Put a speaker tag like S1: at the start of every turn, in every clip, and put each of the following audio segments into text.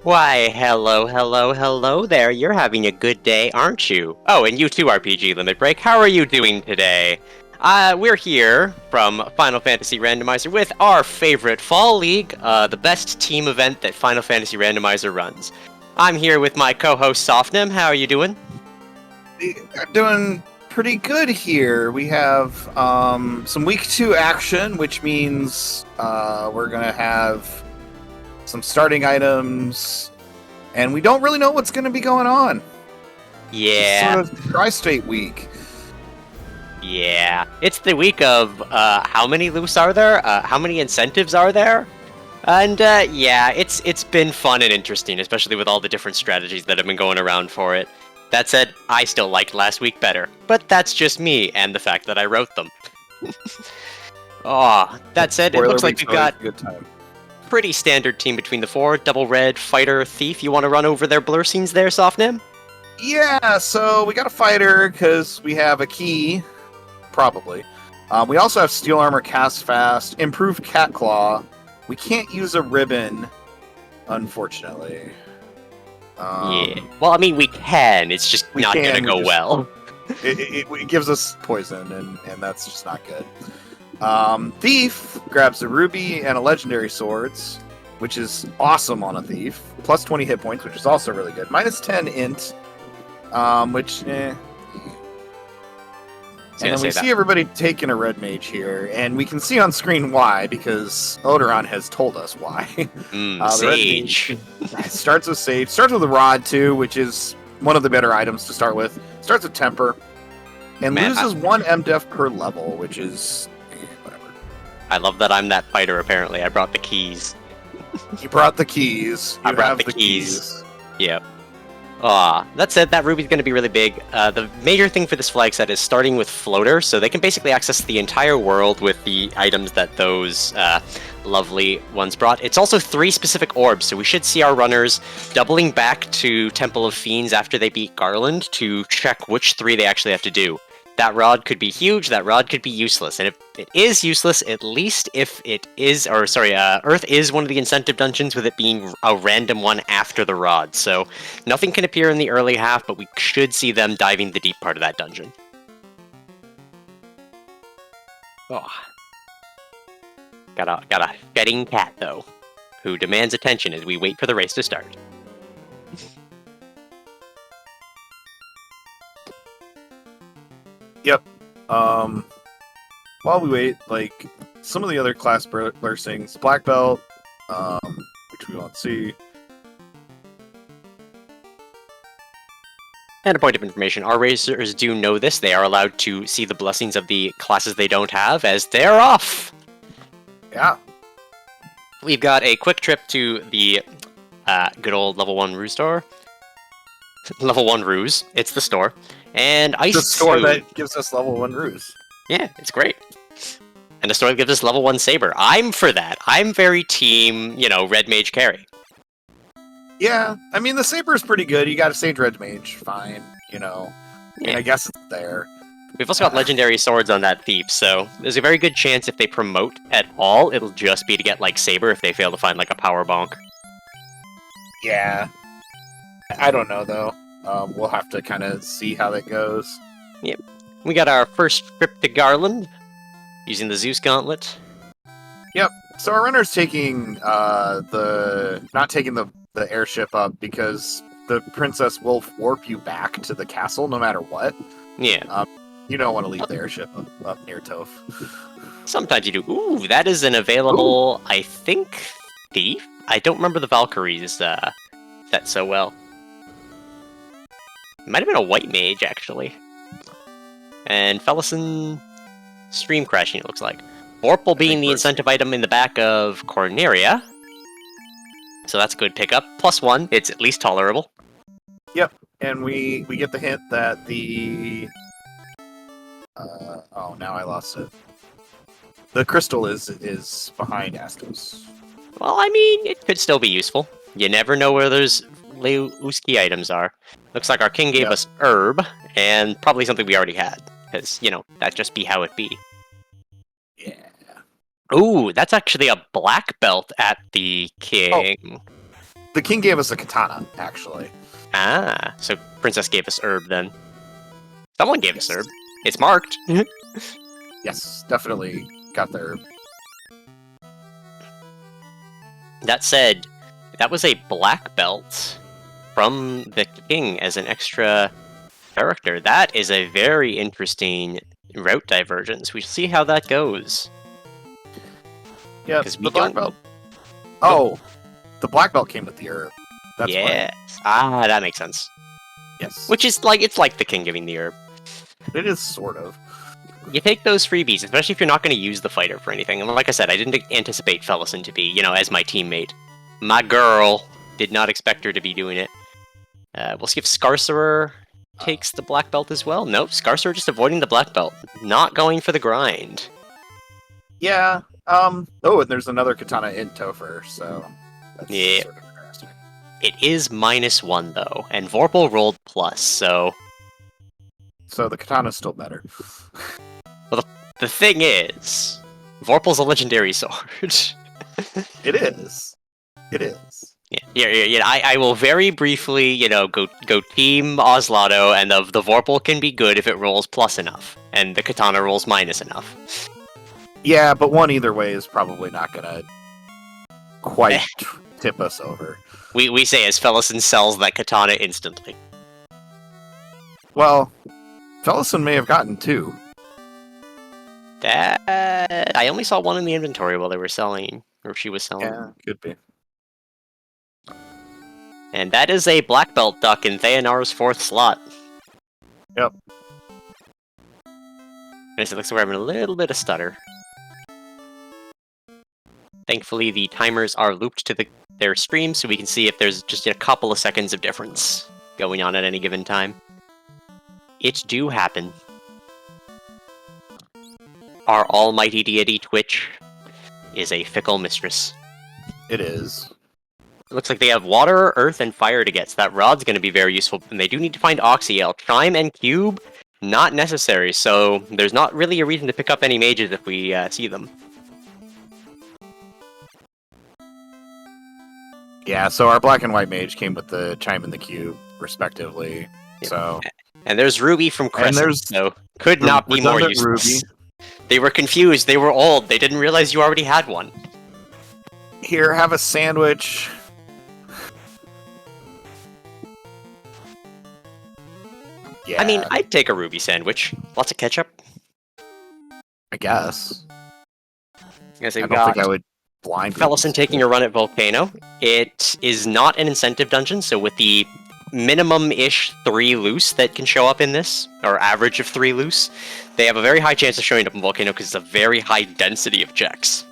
S1: Why, hello, hello, hello there. You're having a good day, aren't you? Oh, and you too, RPG Limit Break. How are you doing today? We're here from Final Fantasy Randomizer with our favorite Fall League, the best team event that Final Fantasy Randomizer runs. I'm here with my co-host Softnim. How are you doing?
S2: We are doing pretty good here. We have some week 2 action, which means we're going to have some starting items, and we don't really know what's going to be going on.
S1: Yeah.
S2: It's sort of tri-state week.
S1: Yeah. It's the week of, how many loose are there? How many incentives are there? And, yeah, it's been fun and interesting, especially with all the different strategies that have been going around for it. That said, I still liked last week better, but that's just me and the fact that I wrote them. Aw, that said, it
S2: Spoiler
S1: looks like
S2: week's
S1: we've got
S2: always a good time.
S1: pretty standard team between the four. Double Red, Fighter, Thief. You want to run over their blur scenes there, Softnim?
S2: Yeah, so we got a fighter because we have a key, probably. We also have Steel Armor, Cast Fast, Improved Cat Claw. We can't use a ribbon, unfortunately.
S1: Yeah. Well, I mean, we can. It's just not going to go well.
S2: It gives us poison, and that's just not good. Thief grabs a ruby and a legendary swords, which is awesome on a thief. Plus 20 hit points, which is also really good. Minus 10 int, which, And then we see everybody taking a red mage here, and we can see on screen why, because Odoron has told us why.
S1: Sage.
S2: Starts with Sage. Starts with a Rod, too, which is one of the better items to start with. Starts with Temper. And loses 1 MDef per level, which is... whatever.
S1: I love that I'm that fighter, apparently. I brought the keys.
S2: You brought the keys.
S1: I brought the keys. Yep. That said, that ruby's going to be really big. The major thing for this flag set is starting with Floater, so they can basically access the entire world with the items that those lovely ones brought. It's also 3 specific orbs, so we should see our runners doubling back to Temple of Fiends after they beat Garland to check which 3 they actually have to do. That rod could be huge, that rod could be useless, and if it is useless, at least if it is, Earth is one of the incentive dungeons with it being a random one after the rod, so nothing can appear in the early half, but we should see them diving the deep part of that dungeon. Oh. Got a fetting cat, though, who demands attention as we wait for the race to start.
S2: Yep. While we wait, like, some of the other class blessings, Black Belt, which we won't see.
S1: And a point of information, our racers do know this. They are allowed to see the blessings of the classes they don't have, as they're off!
S2: Yeah.
S1: We've got a quick trip to the good old level 1 ruse store. Level 1 ruse. It's the store. And Ice
S2: The store that gives us level 1 ruse.
S1: Yeah, it's great. And the store that gives us level 1 saber. I'm for that. I'm very team, red mage carry.
S2: Yeah, I mean, the saber is pretty good. You got a Sage Red Mage, fine,
S1: Yeah.
S2: I guess it's there.
S1: We've also got legendary swords on that thief, so there's a very good chance if they promote at all, it'll just be to get, saber if they fail to find, a power bonk.
S2: Yeah. I don't know, though. We'll have to kind of see how that goes.
S1: Yep. We got our first trip to Garland, using the Zeus Gauntlet.
S2: Yep. So our runner's taking not taking the airship up because the princess will warp you back to the castle no matter what.
S1: Yeah.
S2: You don't want to leave the airship up near Toph.
S1: Sometimes you do. Ooh, that is an available, I think, thief? I don't remember the Valkyries set so well. It might have been a white mage, actually. And Fellison Stream Crashing, it looks like. Vorpal being the incentive item in the back of Corneria. So that's a good pickup. +1, it's at least tolerable.
S2: Yep, and we get the hint that the... oh, now I lost it. The crystal is behind Astos.
S1: Well, I mean, it could still be useful. You never know where those Leuski items are. Looks like our king gave us herb, and probably something we already had. Because, that'd just be how it be.
S2: Yeah.
S1: Ooh, that's actually a black belt at the king.
S2: the king gave us a katana, actually.
S1: Ah, so Princess gave us herb then. Someone gave us herb. It's marked.
S2: Yes, definitely got their...
S1: That said, that was a black belt from the king as an extra character. That is a very interesting route divergence. We shall see how that goes.
S2: Yeah,
S1: Because we
S2: the black
S1: don't.
S2: belt. Oh, the black belt came with the herb. That's
S1: Yes. Ah, that makes sense.
S2: Yes.
S1: Which is like, it's like the king giving the herb.
S2: It is sort of.
S1: You take those freebies, especially if you're not going to use the fighter for anything. And like I said, I didn't anticipate Fellison to be, as my teammate. My girl. Did not expect her to be doing it. We'll see if Scarcerer takes the black belt as well. Nope, Scarcerer just avoiding the black belt. Not going for the grind.
S2: Yeah. Oh, and there's another katana in Topher, so that's
S1: Yeah.
S2: sort of interesting.
S1: It is -1 though, and Vorpal rolled plus, so
S2: So the katana's still better.
S1: the thing is, Vorpal's a legendary sword.
S2: It is. It is.
S1: Yeah. I will very briefly, go team Oslotto, and the Vorpal can be good if it rolls plus enough, and the katana rolls minus enough.
S2: Yeah, but one either way is probably not gonna quite tip us over.
S1: We say as Fellison sells that katana instantly.
S2: Well, Fellison may have gotten two.
S1: That I only saw one in the inventory while they were selling, or she was selling.
S2: Yeah, could be.
S1: And that is a black belt duck in Theanar's 4th slot.
S2: Yep.
S1: And it looks like we're having a little bit of stutter. Thankfully, the timers are looped to their stream, so we can see if there's just a couple of seconds of difference going on at any given time. It do happen. Our almighty deity Twitch is a fickle mistress.
S2: It is.
S1: It looks like they have water, earth, and fire to get, so that rod's going to be very useful. And they do need to find Oxyel. Chime and Cube, not necessary, so there's not really a reason to pick up any mages if we see them.
S2: Yeah, so our black and white mage came with the chime and the cube, respectively.
S1: Yep.
S2: So,
S1: And there's Ruby from Crescent,
S2: there's
S1: so could not be more
S2: redundant
S1: useless. They were confused, they were old, they didn't realize you already had one.
S2: Here, have a sandwich. Yeah,
S1: I mean, I'd take a Ruby sandwich. Lots of ketchup.
S2: I guess.
S1: I
S2: I don't think I would blind
S1: Fellison taking a run at Volcano. It is not an incentive dungeon, so with the minimum-ish 3 loose that can show up in this, or average of 3 loose, they have a very high chance of showing up in Volcano because it's a very high density of checks.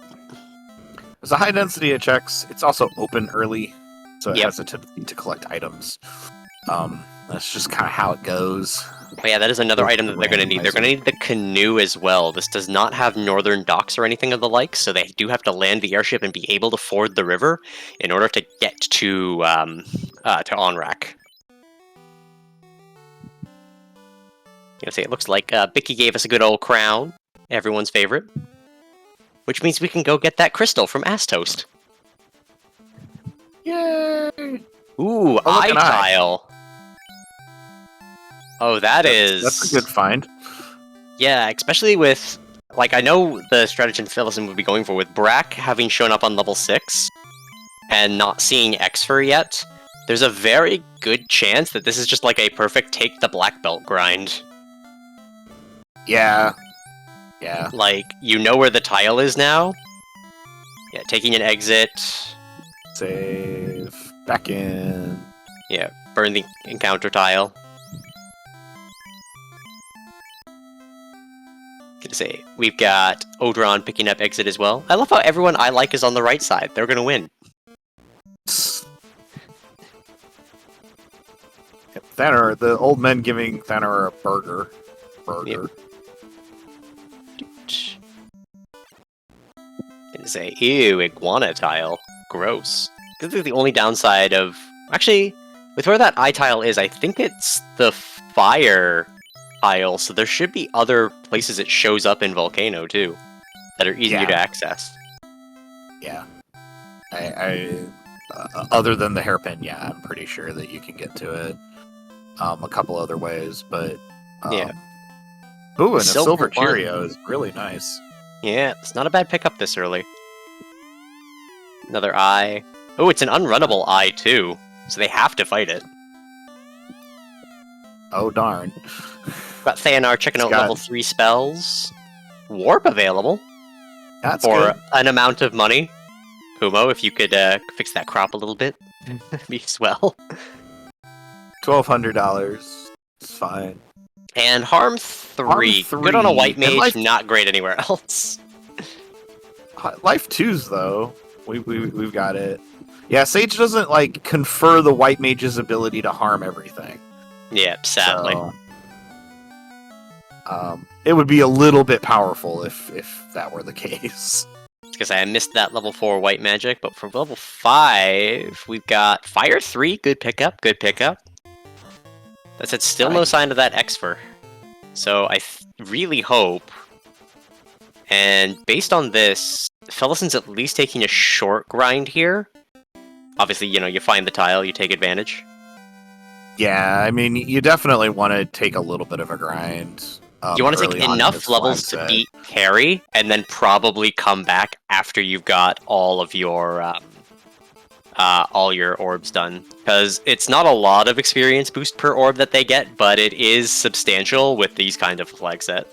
S2: There's a high density of checks. It's also open early, so it
S1: Yep.
S2: has a tendency to collect items. That's just kind of how it goes.
S1: But yeah, that is another item that they're going to need. They're going to need the canoe as well. This does not have northern docks or anything of the like, so they do have to land the airship and be able to ford the river in order to get to Onrak. It looks like Bicky gave us a good old crown, everyone's favorite, which means we can go get that crystal from Astoast.
S2: Yay!
S1: Ooh,
S2: look,
S1: eye
S2: an eye.
S1: tile. Oh, that's
S2: That's a good find.
S1: Yeah, especially with, I know the strategy Fellison would be going for, with Brack having shown up on level 6 and not seeing Exfer yet, there's a very good chance that this is just a perfect take the black belt grind.
S2: Yeah. Yeah.
S1: You know where the tile is now? Yeah, taking an exit.
S2: Save. Back in.
S1: Yeah, burn the encounter tile. Gonna say, we've got Odron picking up exit as well. I love how everyone I like is on the right side. They're gonna win.
S2: Thanar, the old men giving Thanar a burger.
S1: Yep. Gonna say, ew, iguana tile. Gross. This is the only downside of... Actually, with where that eye tile is, I think it's the fire tile, so there should be other places it shows up in Volcano, too, that are easier to access.
S2: Yeah. other than the hairpin, yeah, I'm pretty sure that you can get to it a couple other ways, but
S1: Yeah.
S2: Ooh, and a
S1: Silver
S2: silver
S1: one.
S2: Cheerio is really nice.
S1: Yeah, it's not a bad pickup this early. Another eye. Oh, it's an unrunnable eye too, so they have to fight it.
S2: Oh darn.
S1: Got Theanar checking out level 3 spells. Warp available.
S2: That's
S1: for
S2: good.
S1: an amount of money. Kumo, if you could fix that crop a little bit, be swell.
S2: $1,200. It's fine.
S1: And Harm 3.
S2: Harm
S1: Good on a
S2: 3.
S1: white
S2: And
S1: mage,
S2: life-
S1: not great anywhere else.
S2: Life 2s though. We've got it. Yeah, Sage doesn't like confer the white mage's ability to harm everything.
S1: Yeah, sadly.
S2: So, it would be a little bit powerful if that were the case.
S1: Because I missed that level 4 white magic, but for level 5, we've got Fire 3, good pickup, good pickup. That said, still no sign of that Exfer. So I really hope, and based on this, Felison's at least taking a short grind here. Obviously, you know, you find the tile, you take advantage.
S2: Yeah, I mean, you definitely want to take a little bit of a grind.
S1: You want to take
S2: early on in
S1: enough
S2: this
S1: levels
S2: flag
S1: to
S2: set.
S1: beat Carry, and then probably come back after you've got all of your orbs done. Because it's not a lot of experience boost per orb that they get, but it is substantial with these kind of flag set.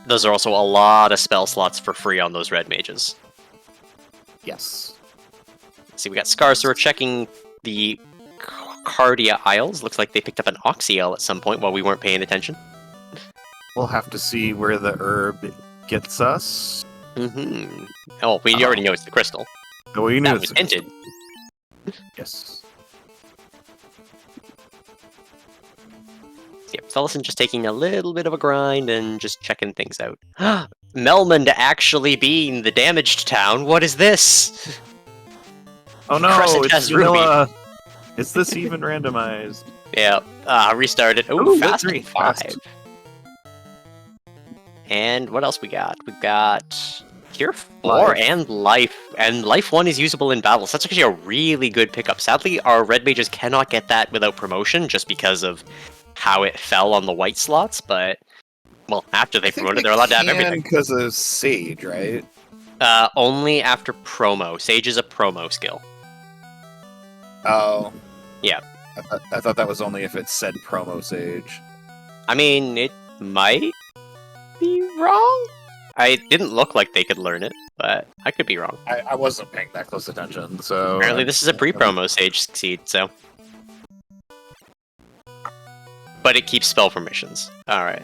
S1: Those are also a lot of spell slots for free on those red mages.
S2: Yes.
S1: See, we got Scarsor checking the Cardia Isles. Looks like they picked up an Oxyel at some point while we weren't paying attention.
S2: We'll have to see where the herb gets us.
S1: Mm-hmm. Oh, we already know it's the crystal.
S2: Oh, you knew
S1: That
S2: it's
S1: was hinted.
S2: Yes.
S1: Yep, Felison just taking a little bit of a grind and just checking things out. Melmond actually being the damaged town. What is this?
S2: Oh no,
S1: Crescent
S2: it's
S1: has Ruby.
S2: vanilla. Is this even randomized?
S1: Yeah, restarted.
S2: Ooh,
S1: Ooh, fast
S2: victory,
S1: 5.
S2: fast.
S1: And what else we got? We got Cure 4
S2: Life.
S1: and Life. And Life 1 is usable in battle. So that's actually a really good pickup. Sadly, our red mages cannot get that without promotion just because of how it fell on the white slots, but well, after they promoted, they're allowed to have everything.
S2: Because of Sage, right?
S1: Only after promo. Sage is a promo skill.
S2: Oh.
S1: Yeah.
S2: I thought that was only if it said promo Sage.
S1: I mean, it might be wrong. I didn't look like they could learn it, but I could be wrong.
S2: I wasn't paying that close attention, so...
S1: Apparently this is a pre-promo Sage seed, so... But it keeps spell permissions. Alright.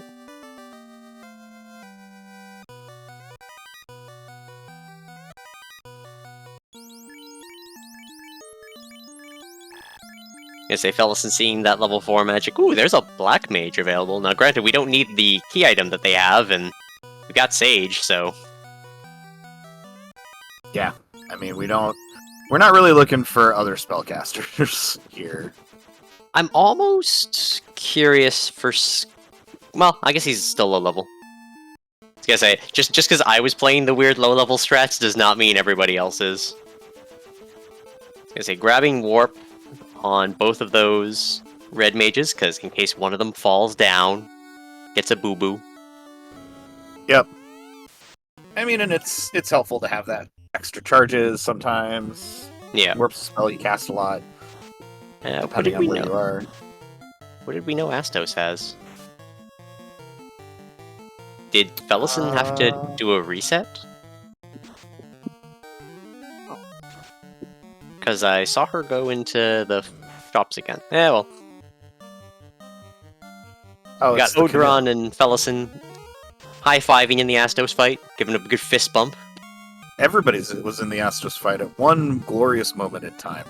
S1: I say Felison seeing that level 4 magic. Ooh, there's a black mage available. Now granted, we don't need the key item that they have, and we've got Sage, so...
S2: Yeah, I mean, we're not really looking for other spellcasters here.
S1: I'm almost curious for... Well, I guess he's still low level. I was gonna say, just because I was playing the weird low level strats does not mean everybody else is. I was gonna say, grabbing Warp on both of those red mages, because in case one of them falls down, gets a boo-boo.
S2: Yep. I mean, and it's helpful to have that extra charges sometimes.
S1: Yeah.
S2: Warp's a spell you cast a lot,
S1: What
S2: depending
S1: did
S2: on
S1: we
S2: where you
S1: know?
S2: are.
S1: What did we know Astos has? Did Felison have to do a reset? Because I saw her go into the shops again. Yeah, well.
S2: Oh,
S1: We got
S2: it's the
S1: Oderon and Felison high-fiving in the Astos fight, giving a good fist bump.
S2: Everybody was in the Astos fight at one glorious moment in time.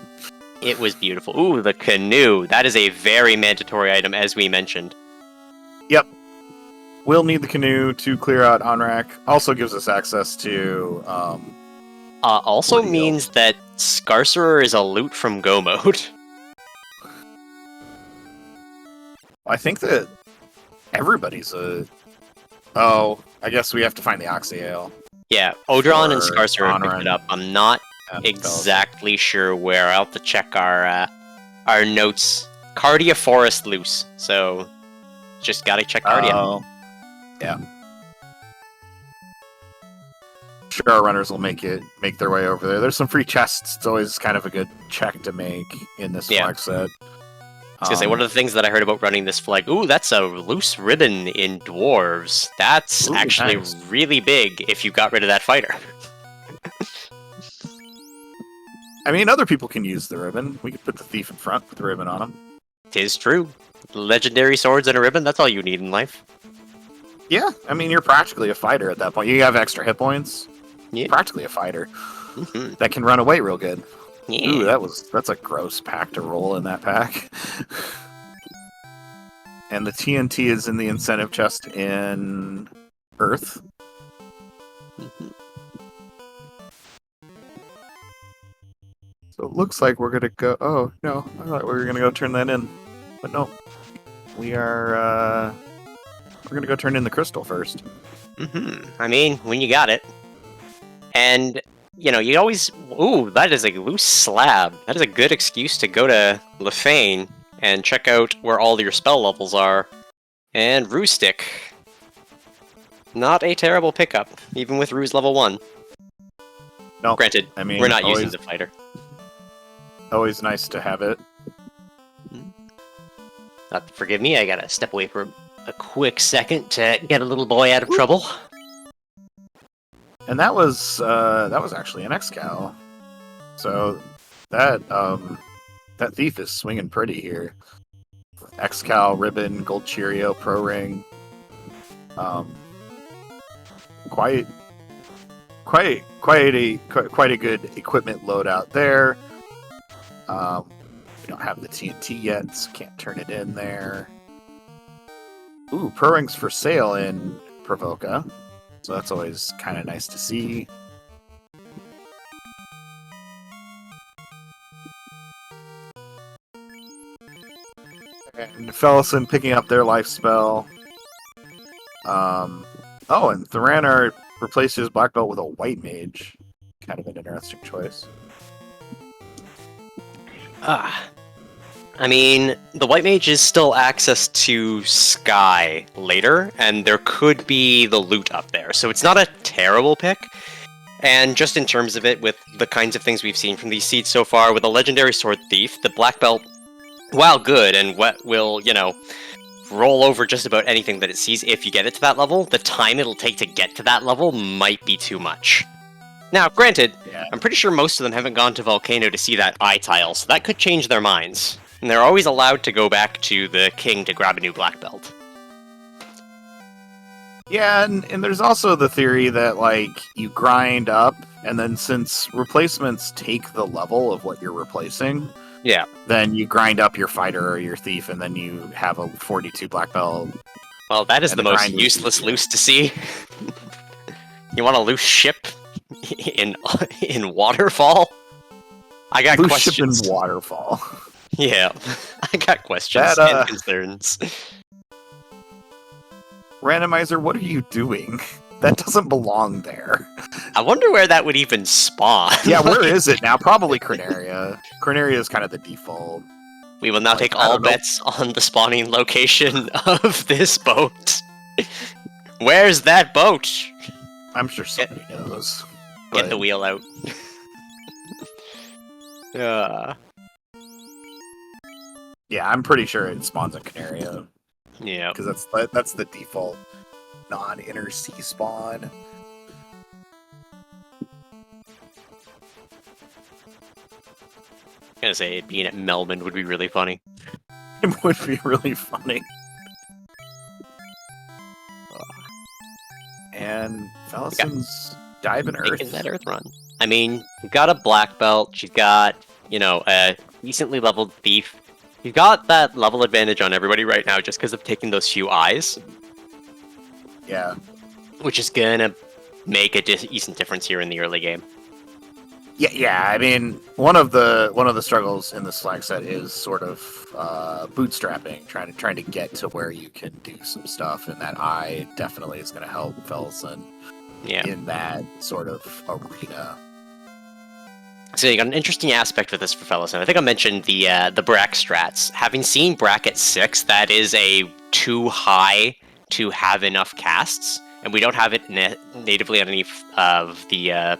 S1: It was beautiful. Ooh, the canoe. That is a very mandatory item, as we mentioned.
S2: Yep. We'll need the canoe to clear out Onrak. Also gives us access to...
S1: Also
S2: What do you
S1: means that Scarcerer is a loot from Go mode.
S2: I think that everybody's a... Oh, I guess we have to find the Oxyale.
S1: Yeah, Odron and
S2: for
S1: Scarcer picked
S2: Onran
S1: it up. I'm not
S2: and
S1: exactly sure where. I'll have to check our notes. Cardia Forest loose, so just gotta check Cardia.
S2: Oh, yeah. Sure, our runners will make their way over there. There's some free chests. It's always kind of a good check to make in this
S1: Yeah.
S2: flag set.
S1: I was gonna say, one of the things that I heard about running this flag, ooh, that's a loose ribbon in dwarves. That's
S2: Ooh,
S1: actually
S2: nice.
S1: really big if you got rid of that fighter.
S2: I mean, other people can use the ribbon. We could put the thief in front with the ribbon on him.
S1: Tis true. Legendary swords and a ribbon, that's all you need in life.
S2: Yeah, I mean, you're practically a fighter at that point. You have extra hit points.
S1: Yeah.
S2: Practically a fighter
S1: Mm-hmm.
S2: that can run away real good.
S1: Yeah.
S2: Ooh, that's a gross pack to roll in that pack. And the TNT is in the incentive chest in Earth.
S1: Mm-hmm.
S2: So it looks like we're gonna go. Oh no, I thought we were gonna go turn that in, but no, we're gonna go turn in the crystal first.
S1: I mean, when you got it, and you know, you always. Ooh, that is a loose slab. That is a good excuse to go to Lefane and check out where all your spell levels are. And Ruse Stick. Not a terrible pickup, even with Ruse level 1.
S2: No,
S1: Granted,
S2: I mean,
S1: we're not
S2: always,
S1: using the fighter.
S2: Always nice to have it.
S1: Forgive me, I gotta step away for a quick second to get a little boy out of trouble.
S2: And that was actually an X-Cal. So that thief is swinging pretty here. X-Cal, ribbon, gold Cheerio, pro ring. Quite a good equipment loadout there. We don't have the TNT yet, so can't turn it in there. Ooh, pro rings for sale in Provoca, so that's always kind of nice to see. And Fellison picking up their life spell. Oh, and Theranar replaced his black belt with a white mage. Kind of an interesting choice.
S1: I mean, the White Mage is still access to Sky later, and there could be the loot up there, so it's not a terrible pick. And just in terms of it, with the kinds of things we've seen from these seeds so far, with a Legendary Sword Thief, the Black Belt, while good, and what will, you know, roll over just about anything that it sees if you get it to that level, the time it'll take to get to that level might be too much. Now, granted,
S2: Yeah.
S1: I'm pretty sure most of them haven't gone to Volcano to see that eye tile, so that could change their minds. And they're always allowed to go back to the king to grab a new black belt.
S2: Yeah, and there's also the theory that, like, you grind up, and then since replacements take the level of what you're replacing,
S1: Yeah.
S2: then you grind up your fighter or your thief, and then you have a 42 black belt.
S1: Well, that is
S2: And
S1: the
S2: the
S1: most
S2: grind is
S1: useless
S2: easier.
S1: loose to see. You want a loose ship in Waterfall? I got
S2: Loose ship
S1: questions.
S2: in Waterfall.
S1: Yeah, I got questions
S2: That,
S1: and concerns.
S2: Randomizer, what are you doing? That doesn't belong there.
S1: I wonder where that would even spawn.
S2: Yeah, where is it now? Probably Corneria. Corneria is kind of the default.
S1: We will now
S2: Like,
S1: take
S2: I
S1: all
S2: don't know.
S1: bets on the spawning location of this boat. Where's that boat?
S2: I'm sure somebody knows.
S1: Get
S2: but-
S1: the wheel out.
S2: Yeah, I'm pretty sure it spawns in Canaria
S1: Yeah.
S2: because that's the default non-inner sea spawn.
S1: I'm gonna say being at Melbourne would be really funny.
S2: It would be really funny. And Fellison's diving
S1: Making
S2: Earth.
S1: that Earth run. I mean, you've got a black belt. She's got, you know, a decently leveled thief. You've got that level advantage on everybody right now just because of taking those few eyes,
S2: Yeah.
S1: which is gonna make a decent difference here in the early game.
S2: Yeah. I mean, one of the struggles in this flag set is sort of bootstrapping, trying to get to where you can do some stuff, and that eye definitely is going to help Fellison.
S1: Yeah.
S2: in that sort of arena.
S1: So you got an interesting aspect with this for fellows, and I think I mentioned the Brack strats. Having seen Brack at 6, that is a too high to have enough casts, and we don't have it natively on any of the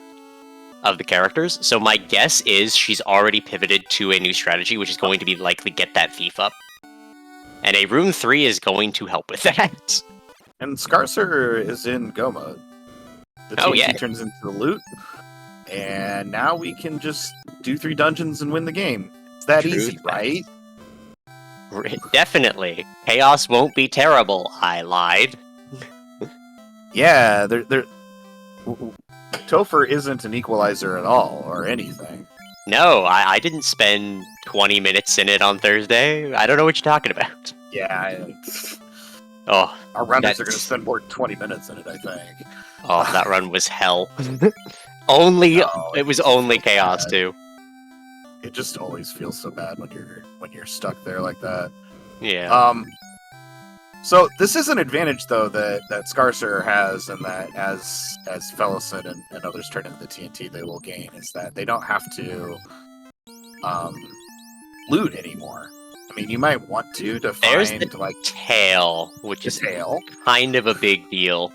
S1: characters. So my guess is she's already pivoted to a new strategy, which is going to be likely get that thief up, and a Rune 3 is going to help with that.
S2: And Scarcer is in Go mode. The TNT turns into the loot. And now we can just do 3 dungeons and win the game. It's that easy, right?
S1: Definitely. Chaos won't be terrible. I lied.
S2: Yeah, Topher isn't an equalizer at all, or anything.
S1: No, I didn't spend 20 minutes in it on Thursday. I don't know what you're talking about.
S2: Yeah.
S1: Oh,
S2: our runners are going to spend more than 20 minutes in it, I think.
S1: Oh, that run was hell. It was only chaos too.
S2: It just always feels so bad when you're stuck there like that.
S1: Yeah.
S2: So this is an advantage though that Scarcer has, and that as Fellowson and others turn into the TNT, they will gain, is that they don't have to loot anymore. I mean, you might want to
S1: There's
S2: find
S1: the tail, which is kind of a big deal.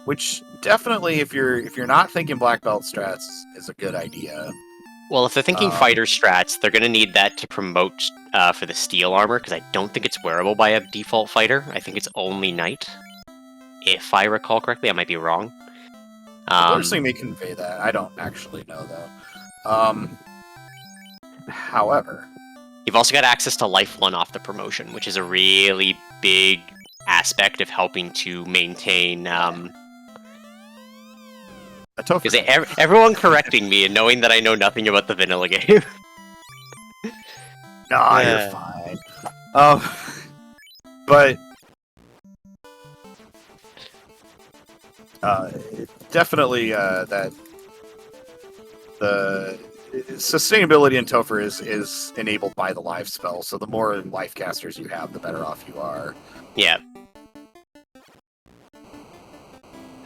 S2: Which definitely, if you're not thinking black belt strats, is a good idea.
S1: Well, if they're thinking fighter strats, they're going to need that to promote for the steel armor, because I don't think it's wearable by a default fighter. I think it's only knight, if I recall correctly. I might be wrong.
S2: Unfortunately, may convey that. I don't actually know though. However,
S1: you've also got access to Life 1 off the promotion, which is a really big aspect of helping to maintain. Because everyone correcting me and knowing that I know nothing about the vanilla game.
S2: Nah, you're fine. But definitely that the sustainability in Topher is enabled by the life spell. So the more life casters you have, the better off you are.
S1: Yeah.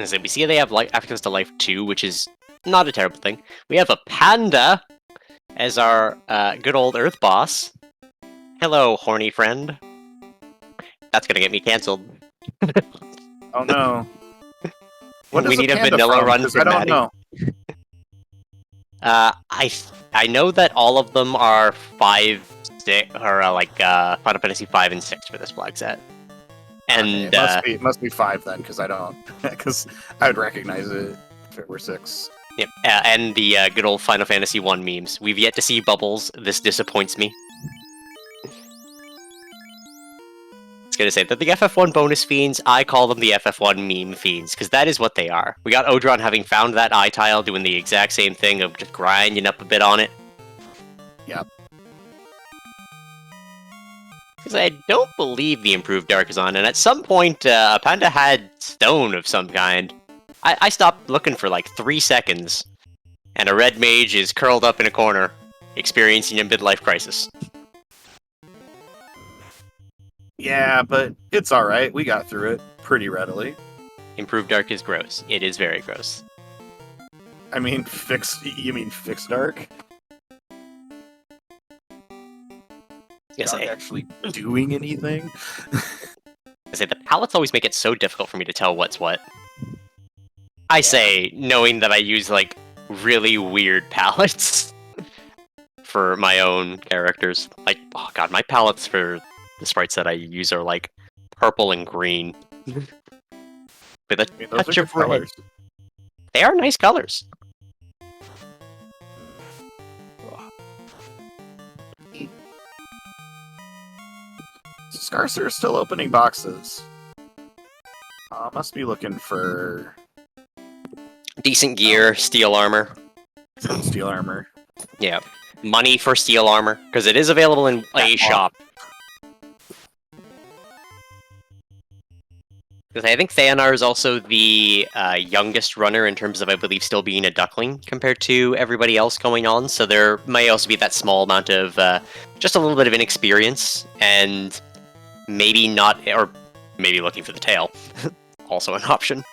S1: So we see they have access to Life 2, which is not a terrible thing. We have a panda as our good old Earth boss. Hello, horny friend. That's gonna get me cancelled.
S2: Oh no.
S1: We need a vanilla run for
S2: Maddie. I don't
S1: know. I know that all of them are 5, 6, or Final Fantasy 5 and 6 for this flag set. And
S2: it must be 5 then, because I would recognize it if it were 6.
S1: Yep, and the good old Final Fantasy 1 memes. We've yet to see Bubbles. This disappoints me. I was gonna say that the FF1 bonus fiends, I call them the FF1 meme fiends, because that is what they are. We got Odron having found that eye tile, doing the exact same thing of just grinding up a bit on it.
S2: Yep.
S1: Because I don't believe the improved Dark is on, and at some point, Panda had stone of some kind. I stopped looking for like 3 seconds, and a red mage is curled up in a corner, experiencing a midlife crisis.
S2: Yeah, but it's alright. We got through it pretty readily.
S1: Improved Dark is gross. It is very gross.
S2: I mean, you mean fix Dark?
S1: Yes,
S2: Not actually doing anything?
S1: I say the palettes always make it so difficult for me to tell what's what. I say, knowing that I use, like, really weird palettes for my own characters. Like, oh god, my palettes for the sprites that I use are, like, purple and green. With a touch of red. They are nice colors.
S2: Scarcer is still opening boxes. Must be looking for
S1: decent gear, steel armor.
S2: Steel armor.
S1: Yeah. Money for steel armor, because it is available in a shop. Because I think Theonar is also the youngest runner in terms of, I believe, still being a duckling compared to everybody else going on. So there may also be that small amount of just a little bit of inexperience, and maybe not, or maybe looking for the tail. Also an option.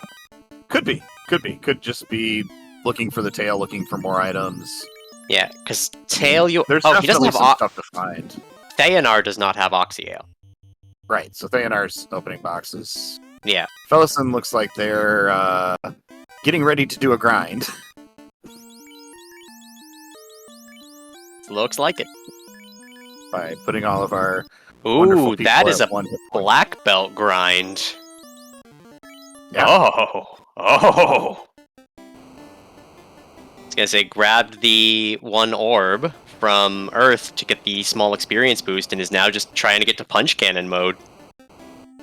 S2: Could be. Could be. Could just be looking for the tail, looking for more items.
S1: Yeah, because Tail, you...
S2: There's
S1: Oh, he doesn't
S2: definitely
S1: have...
S2: some stuff to find.
S1: Theanar does not have Oxyale.
S2: Right, so Theanar's opening boxes.
S1: Yeah.
S2: Fellison looks like they're getting ready to do a grind.
S1: Looks like it.
S2: By putting all of our wonderful
S1: Ooh,
S2: people
S1: that is
S2: at
S1: a
S2: one hit point.
S1: black belt grind.
S2: Yeah.
S1: Oh. I was gonna say, grabbed the one orb from Earth to get the small experience boost and is now just trying to get to punch cannon mode.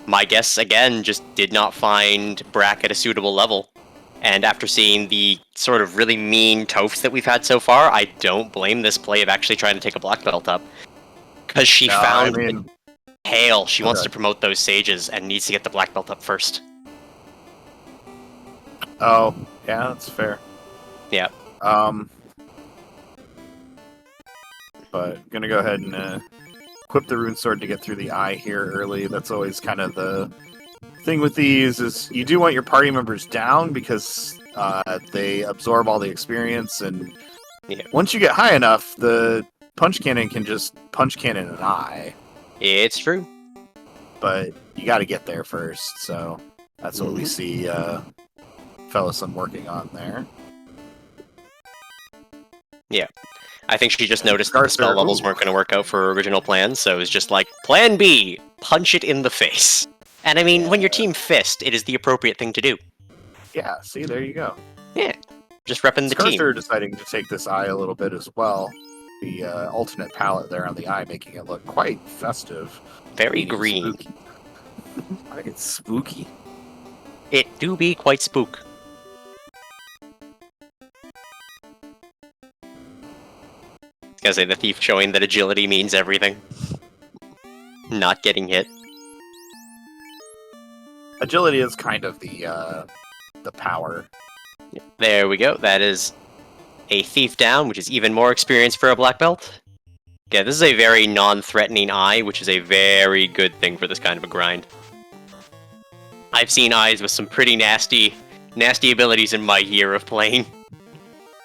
S1: My guess, again, just did not find Brack at a suitable level. And after seeing the sort of really mean Tophs that we've had so far, I don't blame this play of actually trying to take a black belt up. Because she found the tail. She wants to promote those sages and needs to get the black belt up first.
S2: Oh, yeah, that's fair.
S1: Yeah.
S2: But gonna go ahead and equip the rune sword to get through the eye here early. That's always kind of the thing with these, is you do want your party members down because they absorb all the experience, and once you get high enough, the punch cannon can just punch cannon an eye.
S1: It's true.
S2: But you got to get there first, so that's what we see Fellison working on there. Yeah.
S1: I think she just noticed that the spell levels weren't going to work out for her original plan, so it was just like, Plan B, punch it in the face. And I mean, when your team fist, it is the appropriate thing to do.
S2: Yeah, see, there you go.
S1: Yeah, just repping the team.
S2: Scarcer deciding to take this eye a little bit as well. The alternate palette there on the eye, making it look quite festive.
S1: Very green.
S2: Spooky. I think it's spooky.
S1: It do be quite spook. I was gonna say, the thief showing that agility means everything. Not getting hit.
S2: Agility is kind of the power.
S1: There we go. That is a thief down, which is even more experience for a black belt. Yeah, this is a very non-threatening eye, which is a very good thing for this kind of a grind. I've seen eyes with some pretty nasty abilities in my year of playing.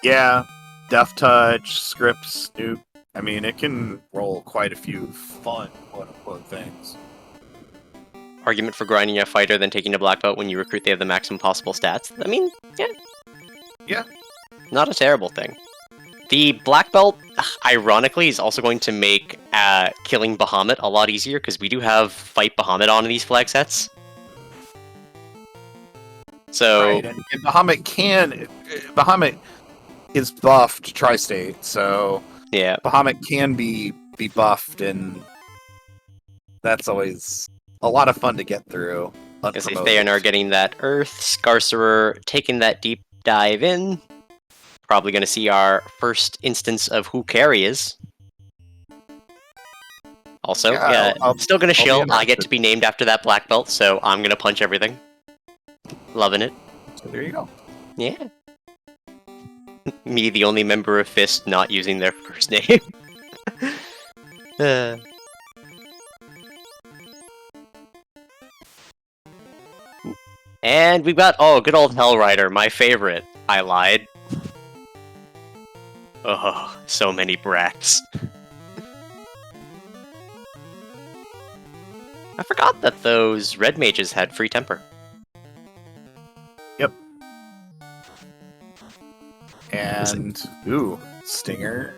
S2: Yeah, Death Touch, Script, Snoop. I mean, it can roll quite a few fun, quote-unquote, things.
S1: Argument for grinding a fighter than taking a black belt when you recruit they have the maximum possible stats. I mean, yeah.
S2: Yeah.
S1: Not a terrible thing. The black belt, ironically, is also going to make killing Bahamut a lot easier, because we do have Fight Bahamut on these flag sets. So...
S2: Right, and Bahamut is buffed Tri-State, so...
S1: Yeah.
S2: Bahamut can be buffed, and that's always a lot of fun to get through.
S1: Because if they are getting that Earth, Scarcerer taking that deep dive in, probably going to see our first instance of who Carry is. Also, yeah, I'm still going to shield. I get to be named after that black belt, so I'm going to punch everything. Loving it.
S2: So there you go.
S1: Yeah. Me, the only member of Fist not using their first name. And we've got, good old Hellrider, my favorite. I lied. Oh, so many bracks. I forgot that those red mages had free temper.
S2: Yep. And, ooh, Stinger.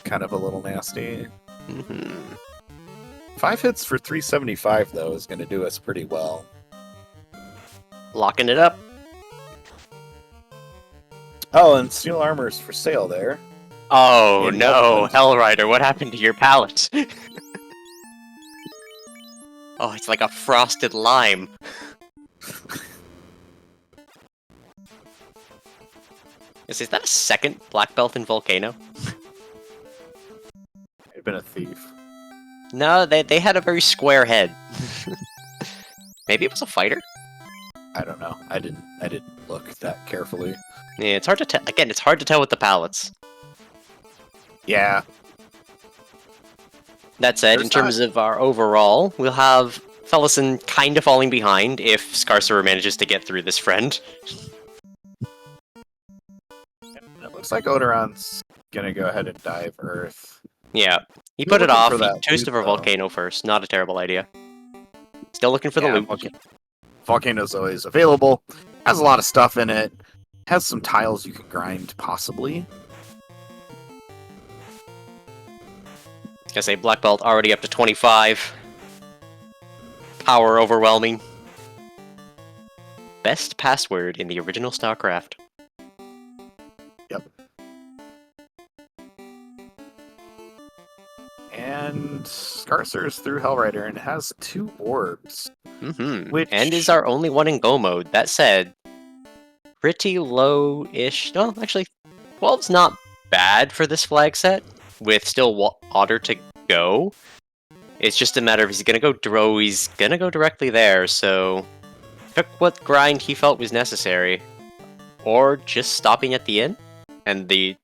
S2: Kind of a little nasty. 5 hits for 375, though, is going to do us pretty well.
S1: Locking it up.
S2: Oh, and Steel Armor's for sale there.
S1: Oh no, Hellrider, what happened to your palette? Oh, it's like a frosted lime. Is that a second black belt in Volcano?
S2: I've been a thief.
S1: No, they had a very square head. Maybe it was a fighter?
S2: I don't know. I didn't look that carefully.
S1: Yeah, it's hard to tell. Again, it's hard to tell with the palettes.
S2: Yeah.
S1: That said, in terms of our overall, we'll have Fellison kind of falling behind if Scarcerer manages to get through this friend.
S2: It looks like Odoron's gonna go ahead and dive Earth.
S1: Yeah, he
S2: You're
S1: put it
S2: looking
S1: off.
S2: for
S1: He
S2: that
S1: chose to
S2: loot,
S1: for
S2: though.
S1: Volcano first. Not a terrible idea. Still looking for the loot.
S2: Volcano's always available. Has a lot of stuff in it. Has some tiles you can grind, possibly.
S1: I was gonna say Black Belt already up to 25. Power overwhelming. Best password in the original StarCraft.
S2: Yep. And Scarcer's through Hellrider and has 2 orbs. Which...
S1: And is our only one in Go mode. That said, pretty low-ish. No, actually, 12's not bad for this flag set, with still Otter to go. It's just a matter of he's gonna go Dro, he's gonna go directly there, so took what grind he felt was necessary. Or just stopping at the inn? And the...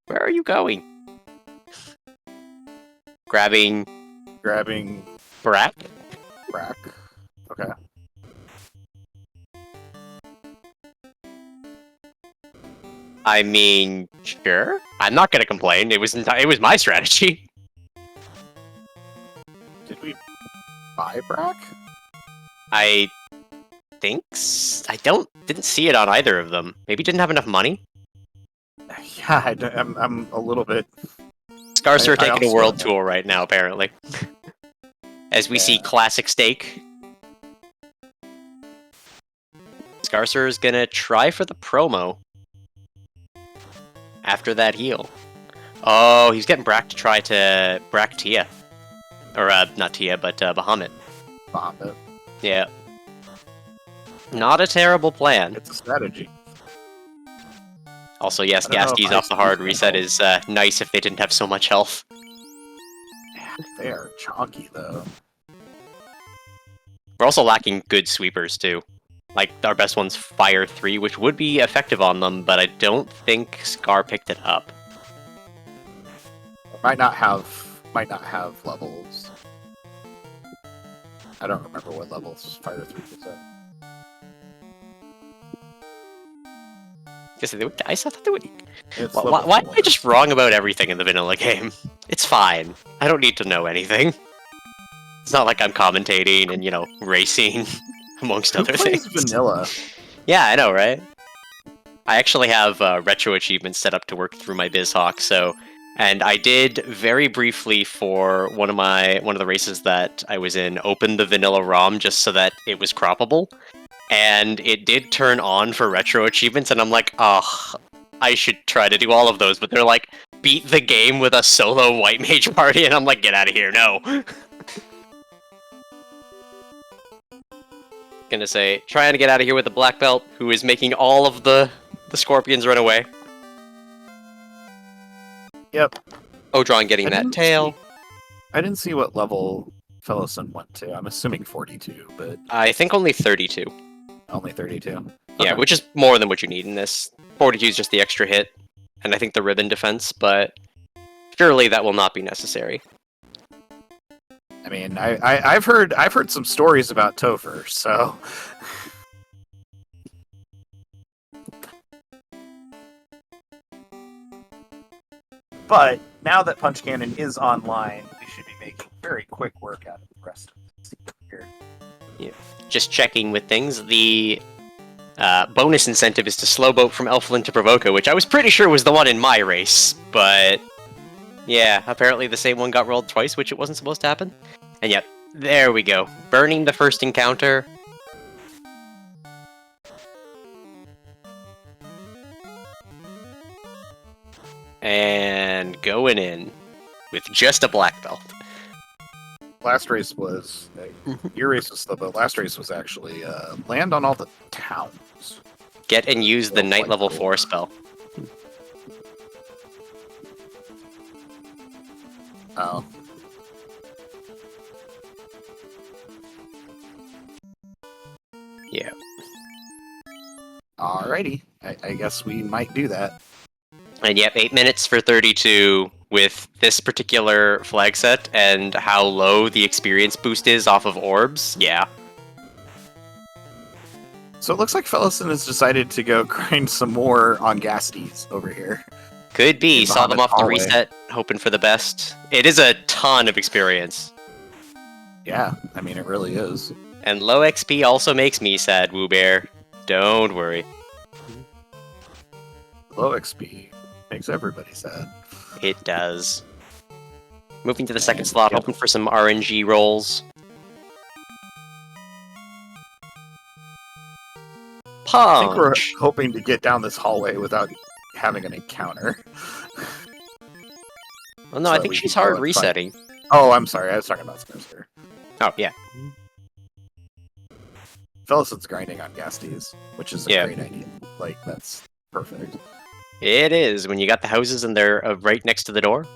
S1: Where are you going? Grabbing... Brack?
S2: Brack. Okay.
S1: I mean, sure. I'm not gonna complain. It was my strategy.
S2: Did we buy Brack?
S1: I think I didn't see it on either of them. Maybe didn't have enough money.
S2: Yeah, I'm a little bit.
S1: Scars are
S2: I
S1: taking a
S2: also-
S1: world tour right now, apparently. As we see classic stake. Scarcer is gonna try for the promo. After that heal. Oh, he's getting Brack to try to Brack Tia. Or, not Tia, but Bahamut.
S2: Bahamut.
S1: Yeah. Not a terrible plan.
S2: It's a strategy.
S1: Also, yes,
S2: I don't know if
S1: Gaski's
S2: I
S1: off the hard
S2: see
S1: reset
S2: that.
S1: is nice if they didn't have so much health.
S2: They are chalky, though.
S1: We're also lacking good sweepers, too. Like, our best one's Fire 3, which would be effective on them, but I don't think Scar picked it up.
S2: Might not have levels. I don't remember what levels Fire 3 was at.
S1: I thought they would...
S2: It's
S1: Why,
S2: level
S1: why am
S2: 4.
S1: I just wrong about everything in the vanilla game? It's fine. I don't need to know anything. It's not like I'm commentating and, racing, amongst
S2: Who
S1: other
S2: plays
S1: things.
S2: vanilla?
S1: Yeah, I know, right? I actually have retro achievements set up to work through my BizHawk, so... And I did very briefly for one of the races that I was in, open the vanilla ROM just so that it was croppable. And it did turn on for retro achievements, and I'm like, oh, I should try to do all of those, but they're like, beat the game with a solo white mage party, and I'm like, get out of here, no. Gonna say, trying to get out of here with the black belt, who is making all of the scorpions run away.
S2: Yep.
S1: Odron getting that tail.
S2: I didn't see what level Fellowson went to. I'm assuming 42, but
S1: I think only 32.
S2: only 32.
S1: Yeah, which is more than what you need in this. 42 is just the extra hit, and I think the ribbon defense, but surely that will not be necessary.
S2: I mean, I've heard some stories about Topher, so but now that Punch Cannon is online, we should be making very quick work out of the rest of the here.
S1: Just checking with things, the bonus incentive is to slow boat from Elflin to Provoca, which I was pretty sure was the one in my race, but yeah, apparently the same one got rolled twice, which it wasn't supposed to happen. And yep, there we go. Burning the first encounter. And going in with just a black belt.
S2: Last race was your race was slow, but last race was actually land on all the towns.
S1: Get and use the night level 4 spell.
S2: Oh.
S1: Yeah.
S2: Alrighty. I guess we might do that.
S1: And yep, 8 minutes for 32 with this particular flag set and how low the experience boost is off of orbs, yeah.
S2: So it looks like Fellison has decided to go grind some more on Gasties over here.
S1: Could be.
S2: In
S1: Saw them
S2: Bahamut's
S1: off the
S2: hallway.
S1: reset, hoping for the best. It is a ton of experience.
S2: Yeah, I mean, it really is.
S1: And low XP also makes me sad, Woo Bear. Don't worry.
S2: Low XP makes everybody sad.
S1: It does. Moving to the second slot, hoping for some RNG rolls.
S2: I think we're
S1: Punch!
S2: hoping to get down this hallway without having an encounter.
S1: Well, no,
S2: so
S1: I
S2: that
S1: think
S2: we
S1: she's
S2: can go
S1: hard
S2: and
S1: resetting.
S2: Oh, I'm sorry. I was talking about Spencer.
S1: Oh, yeah.
S2: Fellison's grinding on Gasties, which is a
S1: Yeah.
S2: great idea. Like, that's perfect.
S1: It is, when you got the houses and they're right next to the door.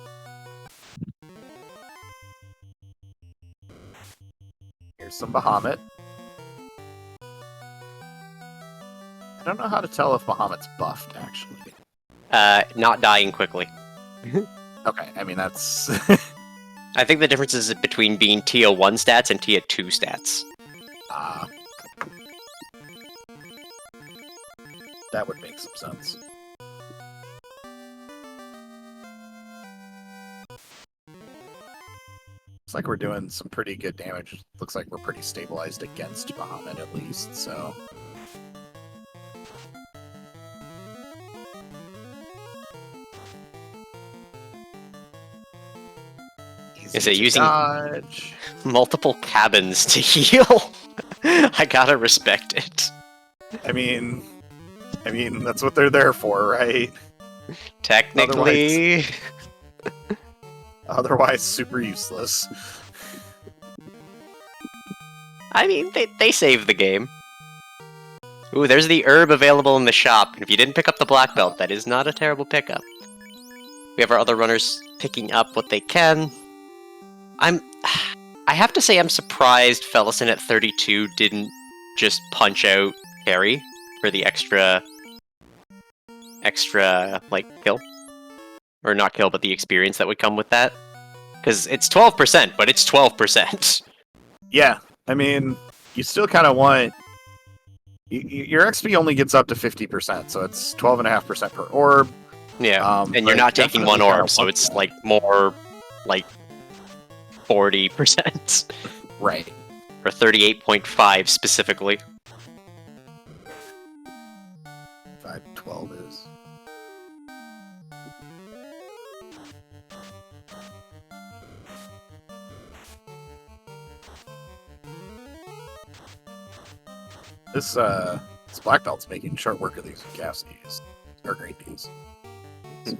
S2: Here's some Bahamut. I don't know how to tell if Bahamut's buffed, actually.
S1: Not dying quickly.
S2: Okay, I mean, that's...
S1: I think the difference is between being Tia 1 stats and Tia 2 stats.
S2: That would make some sense. Looks like we're doing some pretty good damage. Looks like we're pretty stabilized against Bahamut, at least, so...
S1: Is it using
S2: dodge?
S1: multiple cabins to heal? I gotta respect it.
S2: I mean, that's what they're there for, right?
S1: Technically...
S2: Otherwise, super useless.
S1: I mean, they saved the game. Ooh, there's the herb available in the shop. If you didn't pick up the black belt, that is not a terrible pickup. We have our other runners picking up what they can. I have to say I'm surprised Fellison at 32 didn't just punch out Carrie for the extra, like, kill. Or not kill, but the experience that would come with that. Because it's 12%, but it's 12%.
S2: Yeah, I mean, you still kind of want... Your XP only gets up to 50%, so it's 12.5% per orb.
S1: Yeah, and you're
S2: but
S1: not taking one
S2: definitely
S1: orb, so
S2: kinda
S1: it's
S2: want
S1: like more, like, 40%.
S2: that. Right.
S1: Or 38.5 specifically.
S2: 512 is... This black belt's making short work of these Gasties. Or Great Bees. So.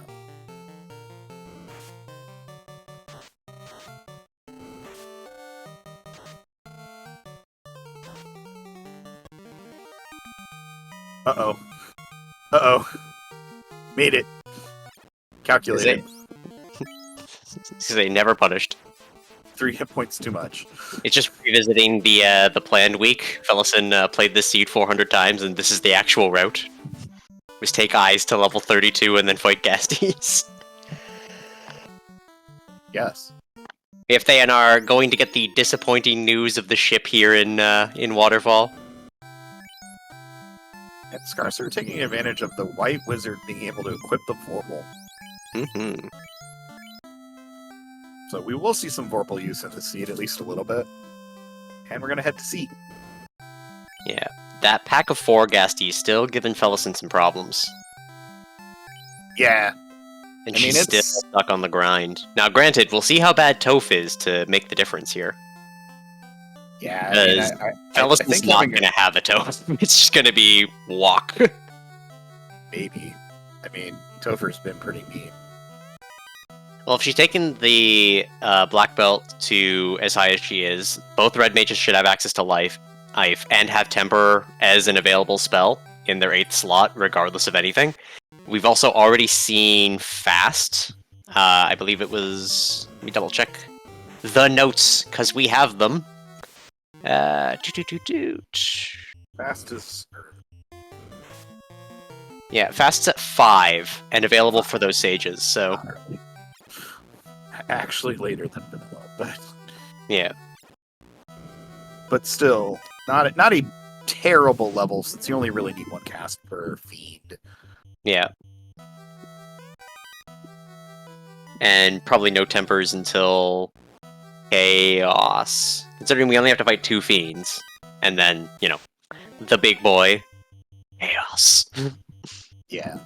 S2: Uh-oh. Uh-oh. Made it. Calculated.
S1: They never punished.
S2: 3 hit points too much.
S1: It's just revisiting the planned week. Fellison played this seed 400 times, and this is the actual route. Was take eyes to level 32 and then fight Gasties.
S2: Yes.
S1: If they are going to get the disappointing news of the ship here in Waterfall.
S2: And Scarcer taking advantage of the White Wizard being able to equip the Vorpal.
S1: Mm-hmm.
S2: So we will see some Vorpal use in the seed, at least a little bit. And we're going to head to sea.
S1: Yeah, that pack of 4 Gasties still giving Fellison some problems.
S2: Yeah.
S1: And
S2: I mean,
S1: she's
S2: it's...
S1: still stuck on the grind. Now, granted, we'll see how bad Toph is to make the difference here.
S2: Yeah, I mean,
S1: Fellison's
S2: think
S1: not
S2: having
S1: going to have a Toph. It's just going to be walk.
S2: Maybe. I mean, Topher's been pretty mean.
S1: Well, if she's taken the black belt to as high as she is, both red mages should have access to life, and have temper as an available spell in their 8th slot, regardless of anything. We've also already seen fast. I believe it was... Let me double check the notes, because we have them.
S2: Fast is...
S1: Yeah, fast's at 5, and available for those sages, so...
S2: actually later than vanilla, but
S1: Yeah.
S2: but still not a terrible level since you only really need one cast per fiend.
S1: Yeah. And probably no tempers until Chaos. Considering we only have to fight 2 fiends. And then, you know, the big boy. Chaos.
S2: Yeah.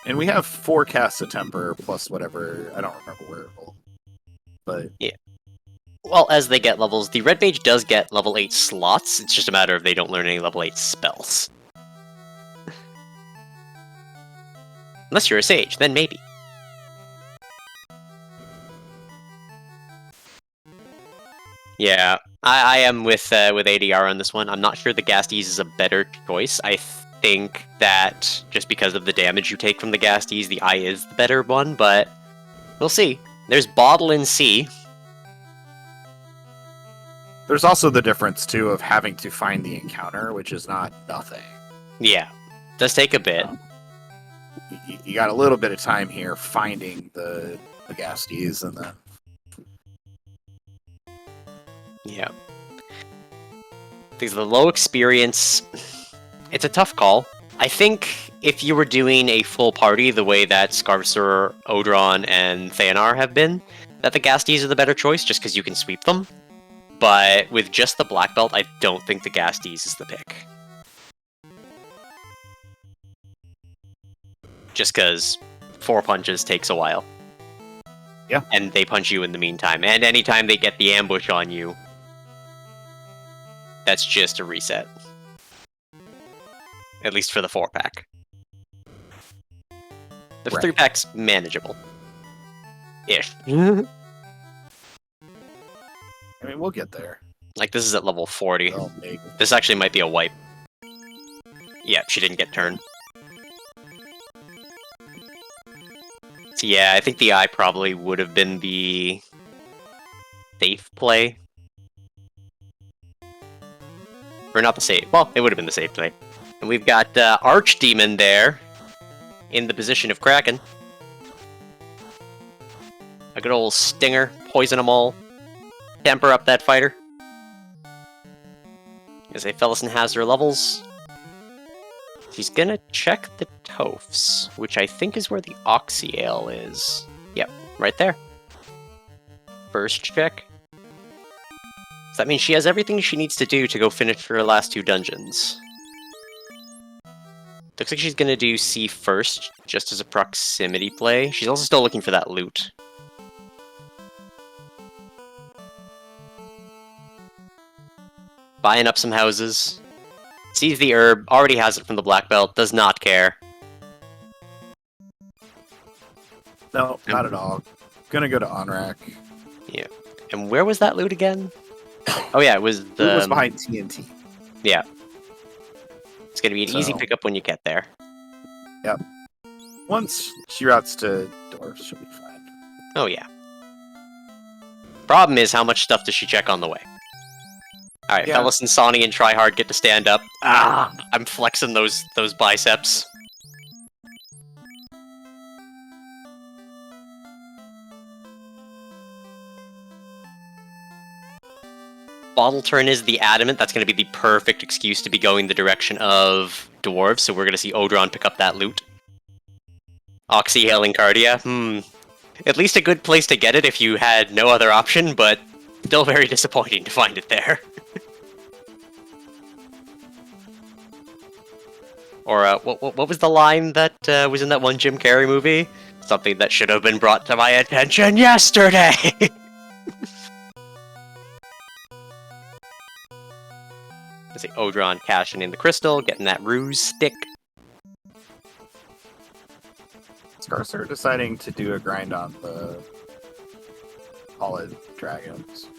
S2: And we have 4 casts of temper plus whatever. I don't remember where it will. But
S1: yeah. Well, as they get levels, the red mage does get level 8 slots. It's just a matter of they don't learn any level 8 spells. Unless you're a sage, then maybe. Yeah, I am with ADR on this one. I'm not sure the Gasties is a better choice. I think that just because of the damage you take from the Gasties, the Eye is the better one, but we'll see. There's Bottle and Sea.
S2: there's also the difference, too, of having to find the encounter, which is not nothing.
S1: Yeah, does take a bit.
S2: You got a little bit of time here finding the Gasties, and then...
S1: Yeah. Because the low experience, it's a tough call. I think if you were doing a full party the way that Scarvesor, Odron, and Thanar have been, that the Gasties are the better choice just because you can sweep them. But with just the Black Belt, I don't think the Gasties is the pick. Just because 4 punches takes a while.
S2: Yeah.
S1: And they punch you in the meantime. And anytime they get the ambush on you, that's just a reset. At least for the 4-pack. The
S2: Right.
S1: 3-pack's manageable. Ish.
S2: I mean, we'll get there.
S1: Like, this is at level 40.
S2: Well, maybe.
S1: This actually might be a wipe. Yeah, she didn't get turned. So yeah, I think the Eye probably would have been the safe play. Or not the safe. Well, it would have been the safe play. And we've got Archdemon there in the position of Kraken. A good old stinger, poison them all, temper up that fighter. As a Felison has her levels. She's gonna check the Tophs, which I think is where the Oxyale is. Yep, right there. First check. So that means she has everything she needs to do to go finish her last 2 dungeons. Looks like she's gonna do C first, just as a proximity play. She's also still looking for that loot. Buying up some houses. Sees the herb, already has it from the Black Belt, does not care.
S2: No, not at all. Gonna go to Onrak.
S1: Yeah. And where was that loot again? Oh yeah, it was the...
S2: It was behind TNT.
S1: Yeah. It's gonna be an easy pickup when you get there.
S2: Yep. Once she routes to Dwarves, she'll be fine.
S1: Oh yeah. Problem is, how much stuff does she check on the way? Alright,
S2: Yeah.
S1: Felison, Sonny, and Tryhard get to stand up. Ah! I'm flexing those biceps. Bottle Turn is the Adamant. That's going to be the perfect excuse to be going the direction of Dwarves, so we're going to see Odron pick up that loot. Oxy hailing Cardia. At least a good place to get it if you had no other option, but still very disappointing to find it there. Or, what was the line that was in that one Jim Carrey movie? Something that should have been brought to my attention yesterday! Let's see, Odron cashing in the crystal, getting that ruse stick.
S2: Scarcer deciding to do a grind on the Hollowed Dragons.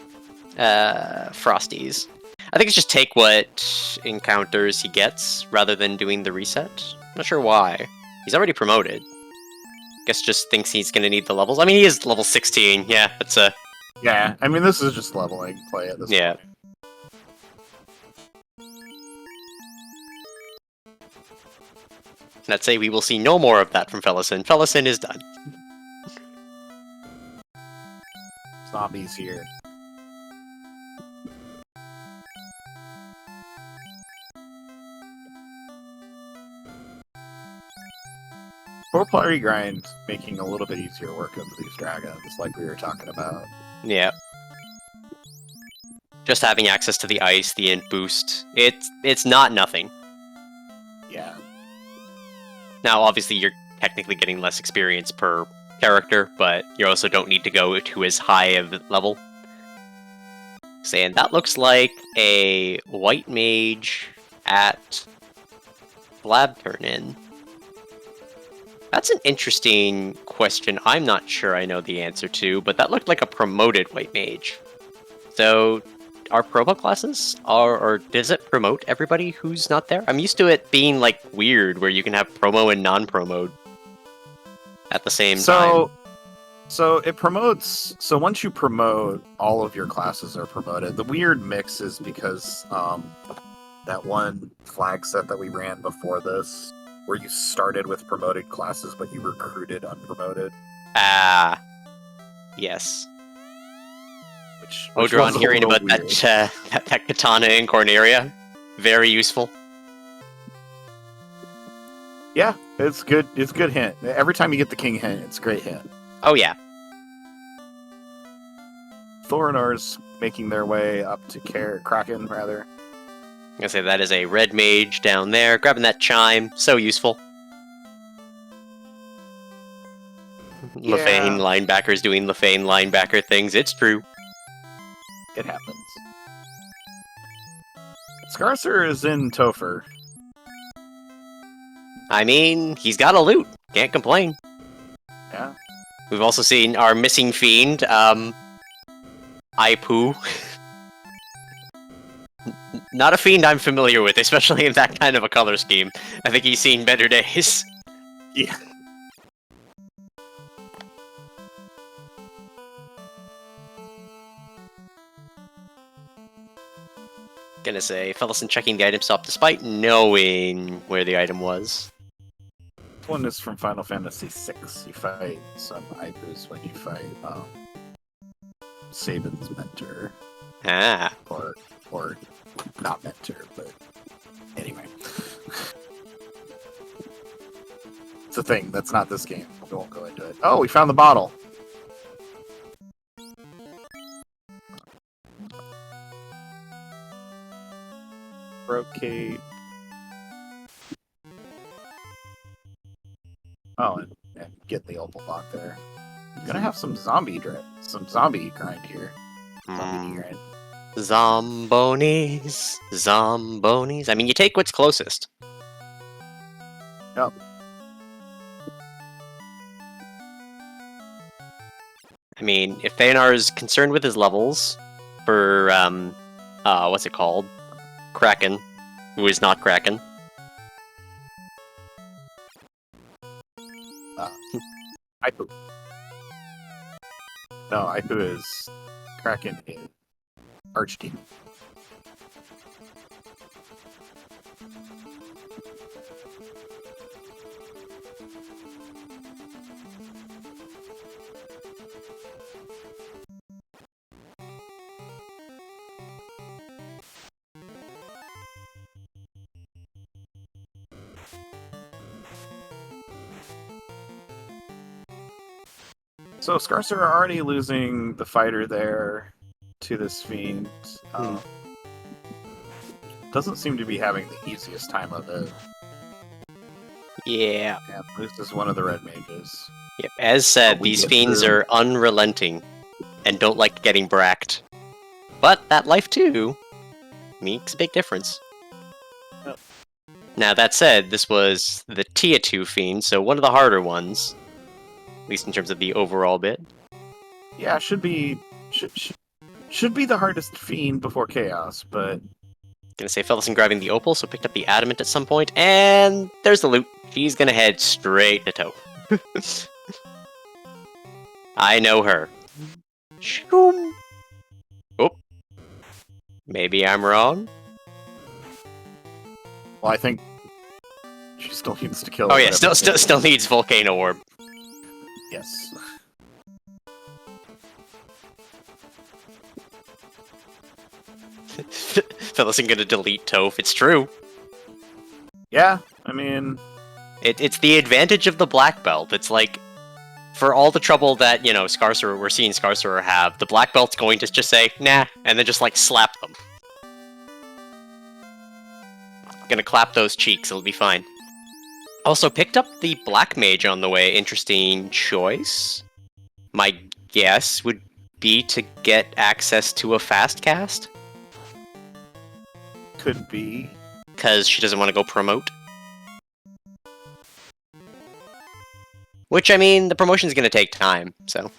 S1: Frosties. I think it's just take what encounters he gets, rather than doing the reset. Not sure why. He's already promoted. Guess just thinks he's gonna need the levels. I mean, he is level 16, yeah, that's a...
S2: Yeah, I mean, this is just leveling play at this
S1: Yeah.
S2: point.
S1: Let's say we will see no more of that from Felison. Felison is done.
S2: Zombies here. Four-player grind making a little bit easier work of these dragons, like we were talking about.
S1: Yeah. Just having access to the ice, the int boost, it's not nothing.
S2: Yeah.
S1: Now, obviously, you're technically getting less experience per character, but you also don't need to go to as high of a level. Saying that looks like a white mage at lab turn-in. That's an interesting question I'm not sure I know the answer to, but that looked like a promoted white mage. So, are promo classes? Or does it promote everybody who's not there? I'm used to it being, like, weird, where you can have promo and non-promoed at the same time.
S2: So it promotes... So once you promote, all of your classes are promoted. The weird mix is because that one flag set that we ran before this, where you started with promoted classes, but you recruited unpromoted.
S1: Ah, yes.
S2: Which
S1: Odron,
S2: was a
S1: hearing
S2: little
S1: about
S2: weird.
S1: that katana in Corneria, very useful.
S2: Yeah, it's good. It's a good hint. Every time you get the king hint, it's a great hint.
S1: Oh yeah.
S2: Thorinar's making their way up to Kraken, rather.
S1: I'm gonna say that is a red mage down there, grabbing that chime, so useful.
S2: Yeah.
S1: Lefane linebackers doing Lefane linebacker things, it's true.
S2: It happens. Scarcer is in Topher.
S1: I mean, he's got a loot, can't complain.
S2: Yeah.
S1: We've also seen our missing fiend, Aipu. Not a fiend I'm familiar with, especially in that kind of a color scheme. I think he's seen better days.
S2: Yeah.
S1: Gonna say, Fellison checking the item shop despite knowing where the item was.
S2: This one is from Final Fantasy VI. You fight some Aipus when you fight Sabin's mentor.
S1: Ah.
S2: Or not mentor, but anyway. It's a thing. That's not this game. We won't go into it. Oh, we found the bottle. Brocade. Oh, and get the opal block there. I'm gonna have some zombie grind here. Zombie grind.
S1: Zombonis. I mean, you take what's closest.
S2: Yep.
S1: I mean, if Thanar is concerned with his levels for, what's it called? Kraken, who is not Kraken.
S2: Aipu. No, Aipu is Kraken in Archdemon. So Scarcer are already losing the fighter there to this fiend. Doesn't seem to be having the easiest time of it.
S1: Yeah.
S2: And loses one of the red mages.
S1: Yep. As said,
S2: But we
S1: these
S2: get
S1: fiends
S2: through.
S1: are unrelenting and don't like getting bracked. But that life too makes a big difference.
S2: Yep.
S1: Now that said, this was the Tier 2 fiend, so one of the harder ones. At least in terms of the overall bit.
S2: Yeah, should be the hardest fiend before chaos, but
S1: Gonna say Fellison grabbing the opal, so picked up the adamant at some point, and there's the loot. She's gonna head straight to toe. I know her. Shoom. Oh. Maybe I'm wrong.
S2: well, I think she still needs to kill.
S1: Oh yeah,
S2: whatever
S1: still needs Volcano Orb.
S2: Yes.
S1: Phyllis isn't gonna delete Toph. It's true.
S2: Yeah, I mean,
S1: It's the advantage of the black belt. It's like, for all the trouble that, you know, we're seeing Scarcerer have, the black belt's going to just say, nah, and then just, like, slap them. Gonna clap those cheeks, it'll be fine. Also, picked up the Black Mage on the way. Interesting choice. My guess would be to get access to a fast cast.
S2: could be.
S1: Because she doesn't want to go promote. Which, I mean, the promotion's gonna take time, so...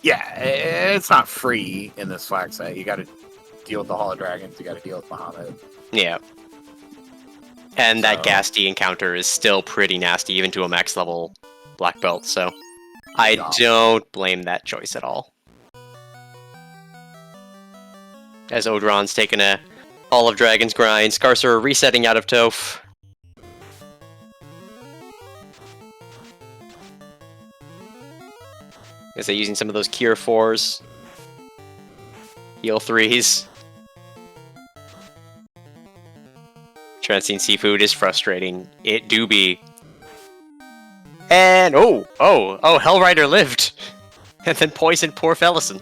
S2: Yeah, it's not free in this flag set. You gotta deal with the Hall of Dragons, you gotta deal with Muhammad.
S1: Yeah. And that
S2: So-
S1: Ghasty encounter is still pretty nasty, even to a max level black belt, so... I
S2: No.
S1: don't blame that choice at all. As Odoron's taking a Hall of Dragons grind, Scarcer resetting out of Toph. Is they using some of those Cure 4s? Heal 3s. Transient Seafood is frustrating. It do be. And oh, Hellrider lived! And then poisoned poor Felison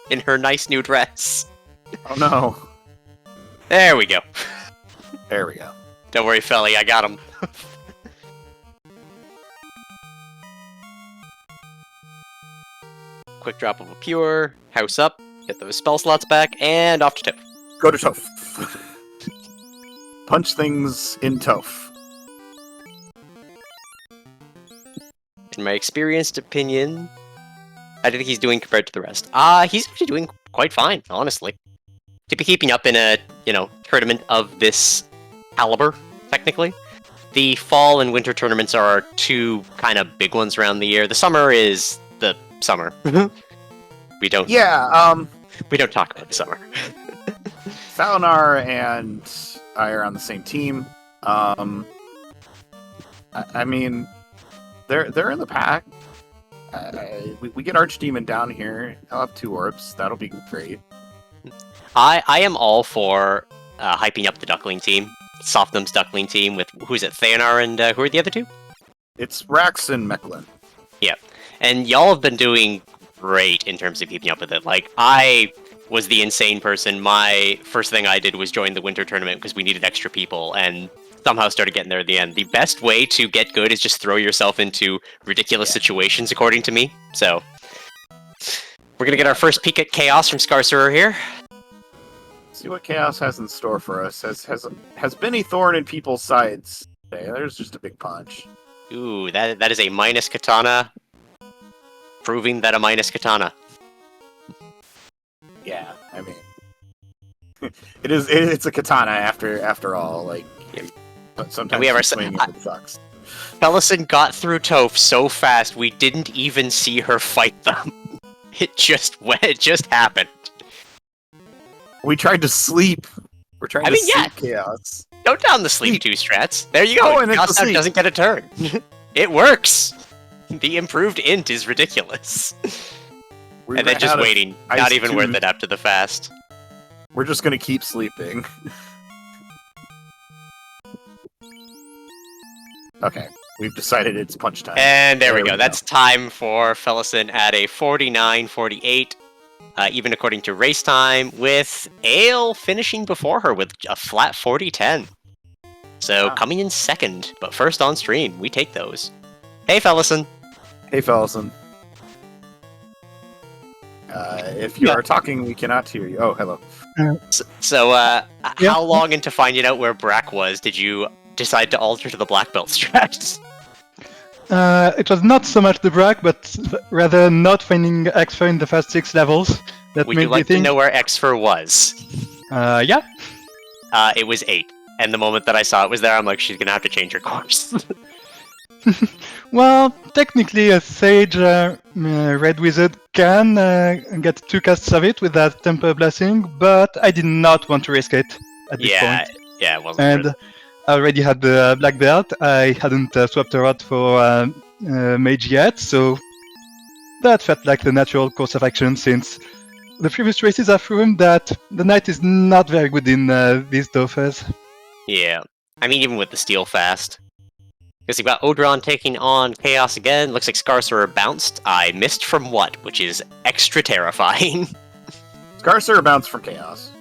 S1: in her nice new dress.
S2: Oh no.
S1: There we go.
S2: There we go.
S1: Don't worry, Felly, I got him. Quick drop of a pure, house up, get those spell slots back, and off to Toph.
S2: Go to Toph. Punch things in Toph.
S1: In my experienced opinion, I think he's doing compared to the rest. He's actually doing quite fine, honestly. To be keeping up in a, you know, tournament of this caliber, technically. The fall and winter tournaments are our two kind of big ones around the year. The summer is the summer. we don't we don't talk about the summer.
S2: Salinar and I are on the same team. I mean, they're in the pack. We get Archdemon down here. I'll have 2 orbs. That'll be great.
S1: I am all for hyping up the Duckling team. Softnum's Duckling team with, who's it, Theonar and who are the other two?
S2: It's Rax and Mechlin.
S1: Yeah. And y'all have been doing great in terms of keeping up with it. Like, I was the insane person. My first thing I did was join the winter tournament because we needed extra people, and somehow started getting there at the end. The best way to get good is just throw yourself into ridiculous situations, according to me. So, we're gonna get our first peek at Chaos from Scarcerer here.
S2: See what Chaos has in store for us. Has been a thorn in people's sides today. There's just a big punch.
S1: Ooh, that is a minus katana. Proving that a minus katana.
S2: Yeah, I mean, it's a katana after all. Like, but sometimes
S1: we have our
S2: swinging it sucks.
S1: Felison got through Toph so fast we didn't even see her fight them. It just happened.
S2: We tried to sleep. We're trying to sleep
S1: yeah.
S2: Chaos.
S1: Don't down the sleep 2 strats. There you go.
S2: Oh, and it's
S1: Chaos
S2: asleep.
S1: doesn't get a turn. It works. The improved int is ridiculous.
S2: We
S1: and then
S2: ran
S1: just
S2: out of
S1: waiting.
S2: ice
S1: Not even worth
S2: tubes.
S1: it after the fast.
S2: We're just gonna keep sleeping. Okay, we've decided it's punch time.
S1: And there we go.
S2: go.
S1: That's time for Felison at a 49-48. Even according to race time, with Ale finishing before her with a flat 40-10. So
S2: Wow.
S1: coming in second, but first on stream. We take those. Hey, Felison.
S2: Hey, Felison. If you are talking, we cannot hear you. Oh, hello.
S1: So,
S3: Yeah.
S1: how long into finding out where Brack was did you decide to alter to the black belt strat?
S3: It was not so much the brag, but rather not finding X4 in the first 6 levels. That
S1: Would
S3: made
S1: you
S3: me
S1: like to
S3: think.
S1: know where Xfer was?
S3: Yeah.
S1: It was 8. And the moment that I saw it was there, I'm like, she's gonna have to change her course.
S3: Well, technically, a Sage Red Wizard can get 2 casts of it with that Temper Blessing, but I did not want to risk it at this
S1: yeah,
S3: point.
S1: yeah, it wasn't
S3: And
S1: worth it.
S3: I already had the Black Belt. I hadn't swapped her out for Mage yet, so that felt like the natural course of action since the previous races have proven that the knight is not very good in these Dofas.
S1: Yeah. I mean, even with the Steel Fast. Because you've got Odron taking on Chaos again. Looks like Scarcerer bounced. I missed from what, which is extra terrifying.
S2: Scarcer bounced from Chaos.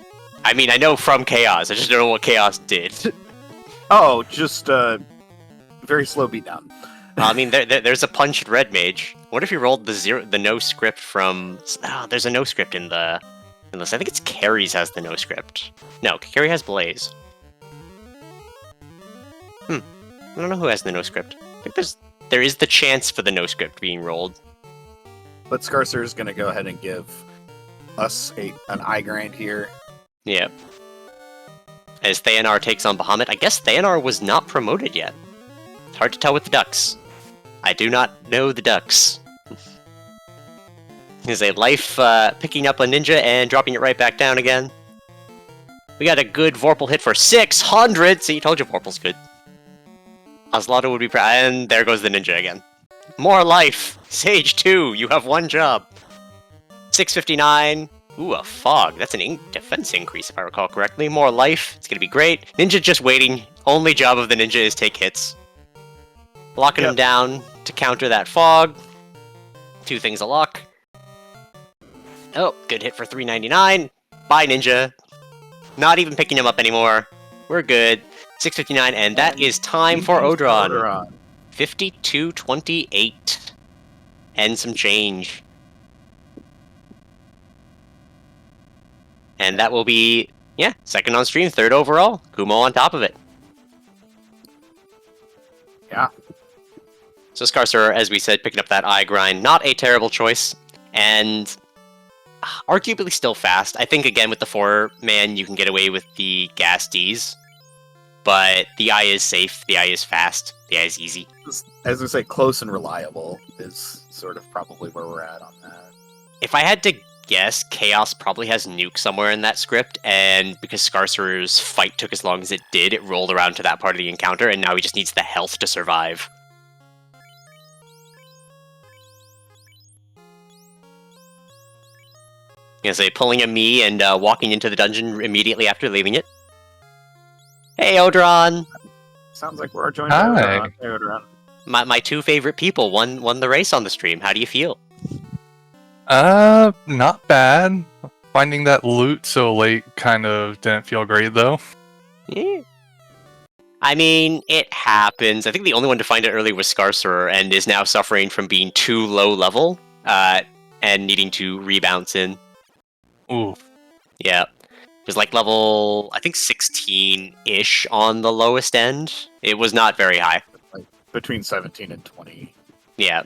S1: I mean, I know from Chaos. I just don't know what Chaos did.
S2: Oh, just very slow beatdown.
S1: I mean, there's a punched Red Mage. What if you rolled the no script from... Oh, there's a no script in the list. I think it's Carrie's has the no script. No, Carrie has Blaze. I don't know who has the no script. I think there is the chance for the no script being rolled.
S2: But Scarcer is going to go ahead and give us an eye grind here.
S1: Yeah. As Theanar takes on Bahamut. I guess Theanar was not promoted yet. It's hard to tell with the Ducks. I do not know the Ducks. Is a life picking up a ninja and dropping it right back down again. We got a good Vorpal hit for 600! See, told you Vorpal's good. Oslaughter would be proud, and there goes the ninja again. More life! Sage 2, you have one job. 659. Ooh, a fog. That's an defense increase, if I recall correctly. More life. It's gonna be great. Ninja just waiting. Only job of the ninja is take hits. Locking him down to counter that fog. 2 things a lock. Oh, good hit for 399. Bye, ninja. Not even picking him up anymore. We're good. 659, and that is time for Odron. 52-28. And some change. And that will be, yeah, second on stream, third overall. Kumo on top of it.
S2: Yeah.
S1: So Scarcer, as we said, picking up that eye grind. Not a terrible choice. And arguably still fast. I think, again, with the 4-man, you can get away with the gas Ds. But the eye is safe. The eye is fast. The eye is easy.
S2: As we say, close and reliable is sort of probably where we're at on that.
S1: If I had to guess, Chaos probably has nuke somewhere in that script, and because Scarcerer's fight took as long as it did, it rolled around to that part of the encounter, and now he just needs the health to survive. Gonna say, pulling a me and walking into the dungeon immediately after leaving it. Hey, Odron!
S2: Sounds like we're joined by Odron.
S1: My 2 favorite people won the race on the stream. How do you feel?
S4: Not bad. Finding that loot so late kind of didn't feel great, though.
S1: Yeah. I mean, it happens. I think the only one to find it early was Scarcerer, and is now suffering from being too low level, and needing to rebounce in.
S4: Ooh.
S1: Yeah. It was like level, I think 16-ish on the lowest end. It was not very high.
S2: Like between 17 and 20.
S1: Yeah.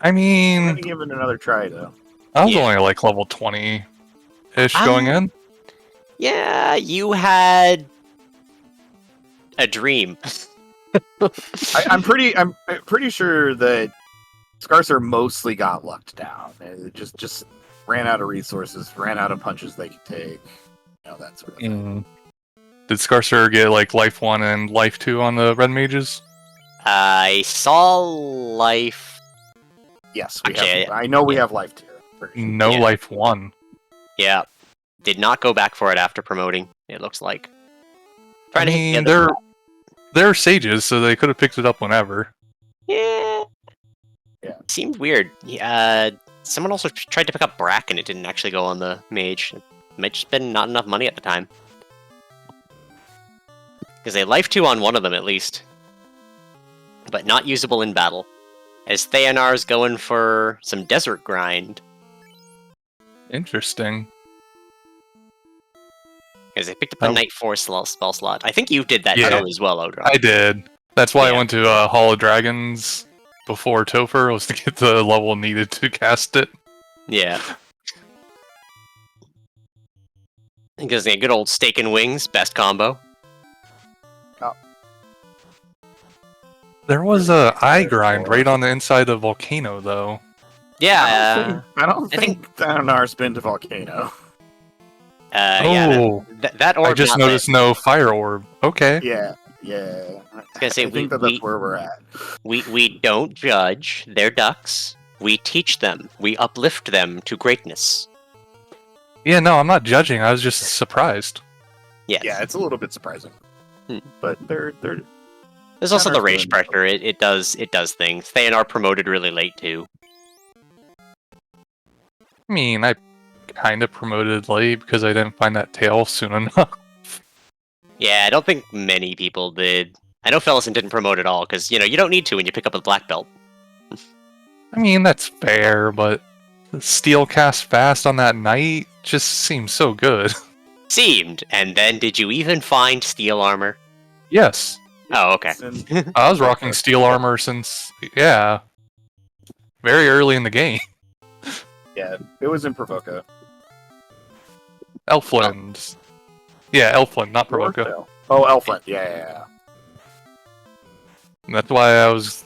S4: I
S2: I'm
S4: mean,
S2: gonna give it another try, though.
S4: I was
S1: Yeah.
S4: only like level 20-ish going in.
S1: Yeah, you had a dream.
S2: I'm pretty sure that Scarcer mostly got lucked down. It just ran out of resources, ran out of punches they could take, that sort of thing.
S4: Did Scarcer get like life 1 and life 2 on the red mages?
S1: I saw life.
S2: Yes,
S1: Okay,
S2: I know we have life 2.
S4: No
S1: Yeah.
S4: life 1.
S1: Yeah. Did not go back for it after promoting, it looks like.
S4: I mean, they're sages, so they could have picked it up whenever.
S1: Yeah.
S2: Yeah.
S1: Seemed weird. Someone also tried to pick up Brack and it didn't actually go on the mage. It might just been not enough money at the time. Because they life 2 on one of them at least. But not usable in battle. As Theanar's going for some desert grind.
S4: Interesting.
S1: Because they picked up a Night 4 spell slot. I think you did that
S4: Yeah.
S1: too as well, Odron.
S4: I did. That's why
S1: Yeah.
S4: I went to Hall of Dragons before Topher, was to get the level needed to cast it.
S1: Yeah. Because good old steak and wings, best combo.
S4: There was a eye grind right on the inside of Volcano, though.
S1: Yeah,
S2: I don't
S1: I
S2: think Thanor's been to Volcano.
S1: yeah, that orb
S4: I just
S1: not lit.
S4: noticed no fire orb. Okay.
S2: Yeah.
S1: gonna say,
S2: I think that's where we're at.
S1: We don't judge. They're ducks. We teach them. We uplift them to greatness.
S4: Yeah, no, I'm not judging. I was just surprised.
S1: Yes.
S2: Yeah, it's a little bit surprising.
S1: Hmm.
S2: But they're
S1: There's also the
S2: Counter's
S1: race
S2: doing
S1: pressure. It does things. Theanar promoted really late too.
S4: I mean, I kind of promoted late because I didn't find that tail soon enough.
S1: Yeah, I don't think many people did. I know Fellison didn't promote at all because you don't need to when you pick up a black belt.
S4: I mean, that's fair, but the steel cast fast on that night just seems so good.
S1: Seemed. And then did you even find steel armor?
S4: Yes,
S1: Oh, okay.
S4: I was rocking steel armor since, yeah, very early in the game.
S2: Yeah, it was in Provoca.
S4: Elfland. Yeah, Elfland, not Provoca.
S2: Oh, Elfland. Yeah.
S4: And that's why I was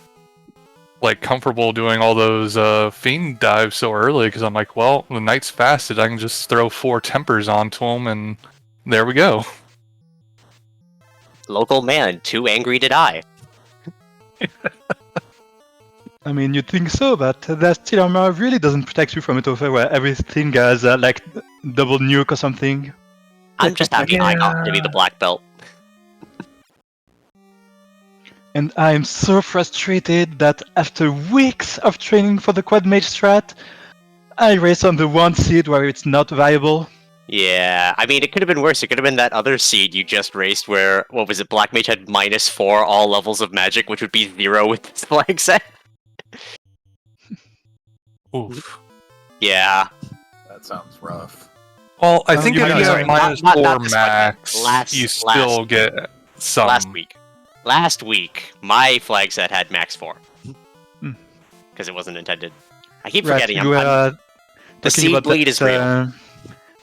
S4: like comfortable doing all those fiend dives so early, because I'm like, well, the knight's fasted, I can just throw 4 tempers onto him, and there we go.
S1: Local man, too angry to die.
S3: I mean, you'd think so, but that steel armor really doesn't protect you from it over where everything has like double nuke or something.
S1: I'm just happy I got to be the black belt.
S3: And I'm so frustrated that after weeks of training for the quad mage strat, I race on the one seed where it's not viable.
S1: Yeah, I mean, it could have been worse. It could have been that other seed you just raced where, what was it, Black Mage had -4 all levels of magic, which would be 0 with this flag set.
S4: Oof.
S1: Yeah.
S2: That sounds rough.
S4: Well, I think
S3: you
S4: if
S3: might
S4: you
S3: be
S4: have
S3: right.
S1: Not
S4: -4
S1: this
S4: max,
S1: weekend.
S4: you still get some.
S1: Last week, my flag set had max 4.
S3: Hmm.
S1: Because it wasn't intended. I keep
S3: Right,
S1: forgetting.
S3: you were
S1: The
S3: talking
S1: seed
S3: about
S1: bleed is real.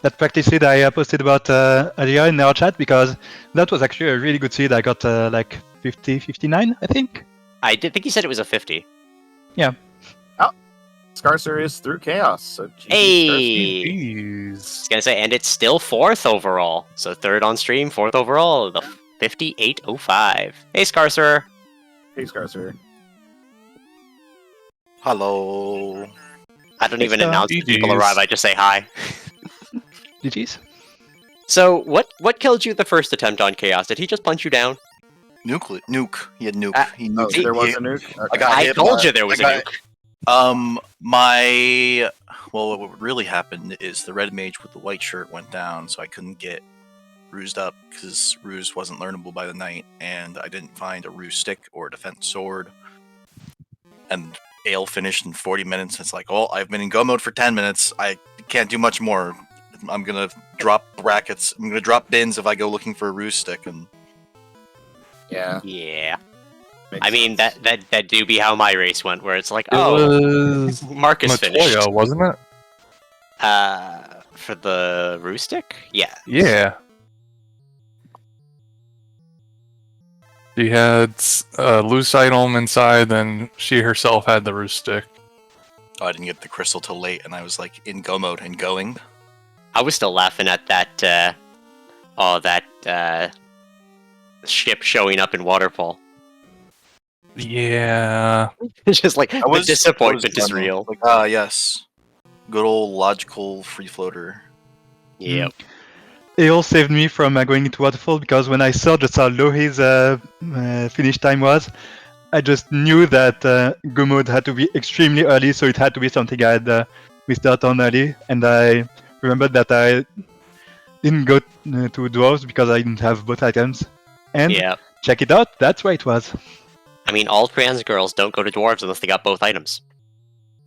S3: that practice seed I posted about earlier in our chat, because that was actually a really good seed. I got like 50, 59, I think.
S1: I did think you said it was a 50.
S2: Scarcer is through chaos. So GG,
S1: Hey! I
S4: Jeez.
S1: was gonna say, and it's still 4th overall. So 3rd on stream, 4th overall, the 5805. Hey, Scarcer!
S2: Hey, Scarcer.
S5: Hello.
S1: I don't
S3: Hey,
S1: even
S3: Scar.
S1: announce when people
S4: GGs.
S1: arrive, I just say hi.
S3: GG's.
S1: So, what killed you the first attempt on Chaos? Did he just punch you down?
S5: Nuke. He had nuke. He
S2: Oh,
S5: nuked.
S2: so there was
S5: he-
S2: a nuke? Okay.
S5: I got
S1: I
S5: hit
S1: told
S5: by-
S1: you there was a
S5: I got-
S1: nuke.
S5: What really happened is the red mage with the white shirt went down, so I couldn't get Rused up because Ruse wasn't learnable by the night, and I didn't find a Ruse stick or a defense sword. And Ale finished in 40 minutes. It's like, oh, I've been in go mode for 10 minutes. I can't do much more. I'm gonna drop brackets. I'm gonna drop bins if I go looking for a Ruse stick. And
S2: Yeah.
S1: Yeah.
S2: makes
S1: I mean,
S2: sense.
S1: that do be how my race went, where it's like,
S4: It
S1: oh,
S4: was
S1: Marcus finished.
S4: Matoya, wasn't it?
S1: For the Roostic? Yeah.
S4: Yeah. She had a loose item inside, then she herself had the roost stick.
S5: I didn't get the crystal till late, and I was like in go mode and going.
S1: I was still laughing at that, ship showing up in Waterfall.
S4: Yeah.
S1: It's just like, the disappointment is
S5: funny.
S1: real.
S5: Like, yes. Good old logical free floater.
S1: Yep.
S3: It all saved me from going into Waterfall, because when I saw just how low his finish time was, I just knew that go mode had to be extremely early, so it had to be something I had missed out on early. And I remembered that I didn't go to Dwarves because I didn't have both items. And
S1: Yep.
S3: check it out, that's where it was.
S1: I mean, all trans girls don't go to dwarves unless they got both items.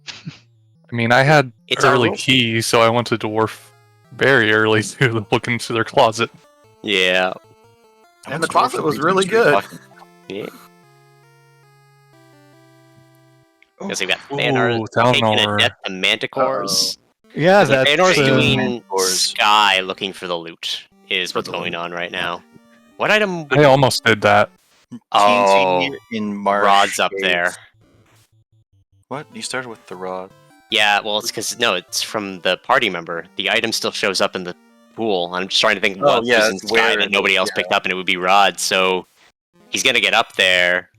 S4: I mean, I had
S1: It's our
S4: early
S1: rule.
S4: keys, so I went to Dwarf very early to look into their closet.
S1: Yeah.
S2: And the closet was really good.
S1: Yeah. Because we got Thanar
S4: Ooh,
S1: taking a
S4: Talnor.
S1: death to Manticores.
S3: Yeah,
S1: Because
S3: that's
S1: Thanor's doing
S5: Manticores.
S1: Sky looking for the loot, is what's going on right now. What item?
S4: I almost did that.
S1: Oh,
S5: TNT in March.
S1: Rod's up
S5: gave-
S1: there.
S5: What? You started with the rod.
S1: Yeah, well, it's because, no, it's from the party member. The item still shows up in the pool. I'm just trying to think
S5: Oh,
S1: what
S5: yeah,
S1: was in
S5: it's
S1: Sky
S5: where
S1: that
S5: it
S1: nobody
S5: is,
S1: else picked up, and it would be Rod, so he's gonna get up there.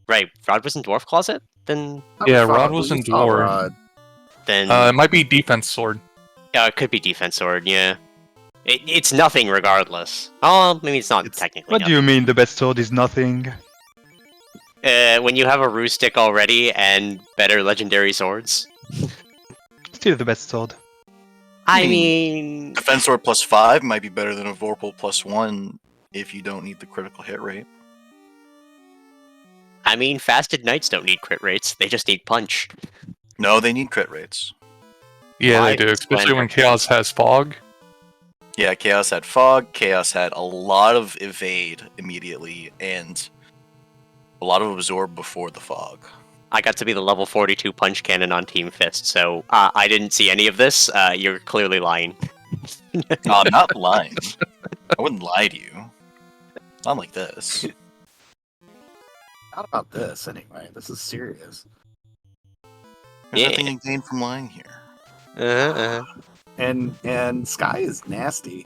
S1: Right, Rod was in Dwarf Closet? Then...
S4: Yeah, Rod was in Dwarf.
S2: Rod.
S1: Then...
S4: It might be defense sword.
S1: It could be defense sword, yeah. It's nothing regardless. Oh, maybe it's not technically
S3: What do
S1: nothing.
S3: you mean the best sword is nothing?
S1: When you have a ruse stick already and better legendary swords.
S3: Still the best sword.
S1: I mean...
S5: Defense sword +5 might be better than a Vorpal +1 if you don't need the critical hit rate.
S1: I mean, fasted knights don't need crit rates, they just need punch.
S5: No, they need crit rates.
S4: Yeah,
S1: Why
S4: they do, especially
S1: Splendor?
S4: when Chaos has fog.
S5: Yeah, Chaos had fog, Chaos had a lot of evade immediately, and a lot of absorb before the fog.
S1: I got to be the level 42 punch cannon on Team Fist, so I didn't see any of this. You're clearly lying.
S5: No, I'm not lying. I wouldn't lie to you. Not like this.
S2: Not about this, anyway. This is serious.
S5: There's
S1: Yeah.
S5: nothing to gain from lying here.
S2: And Sky is nasty.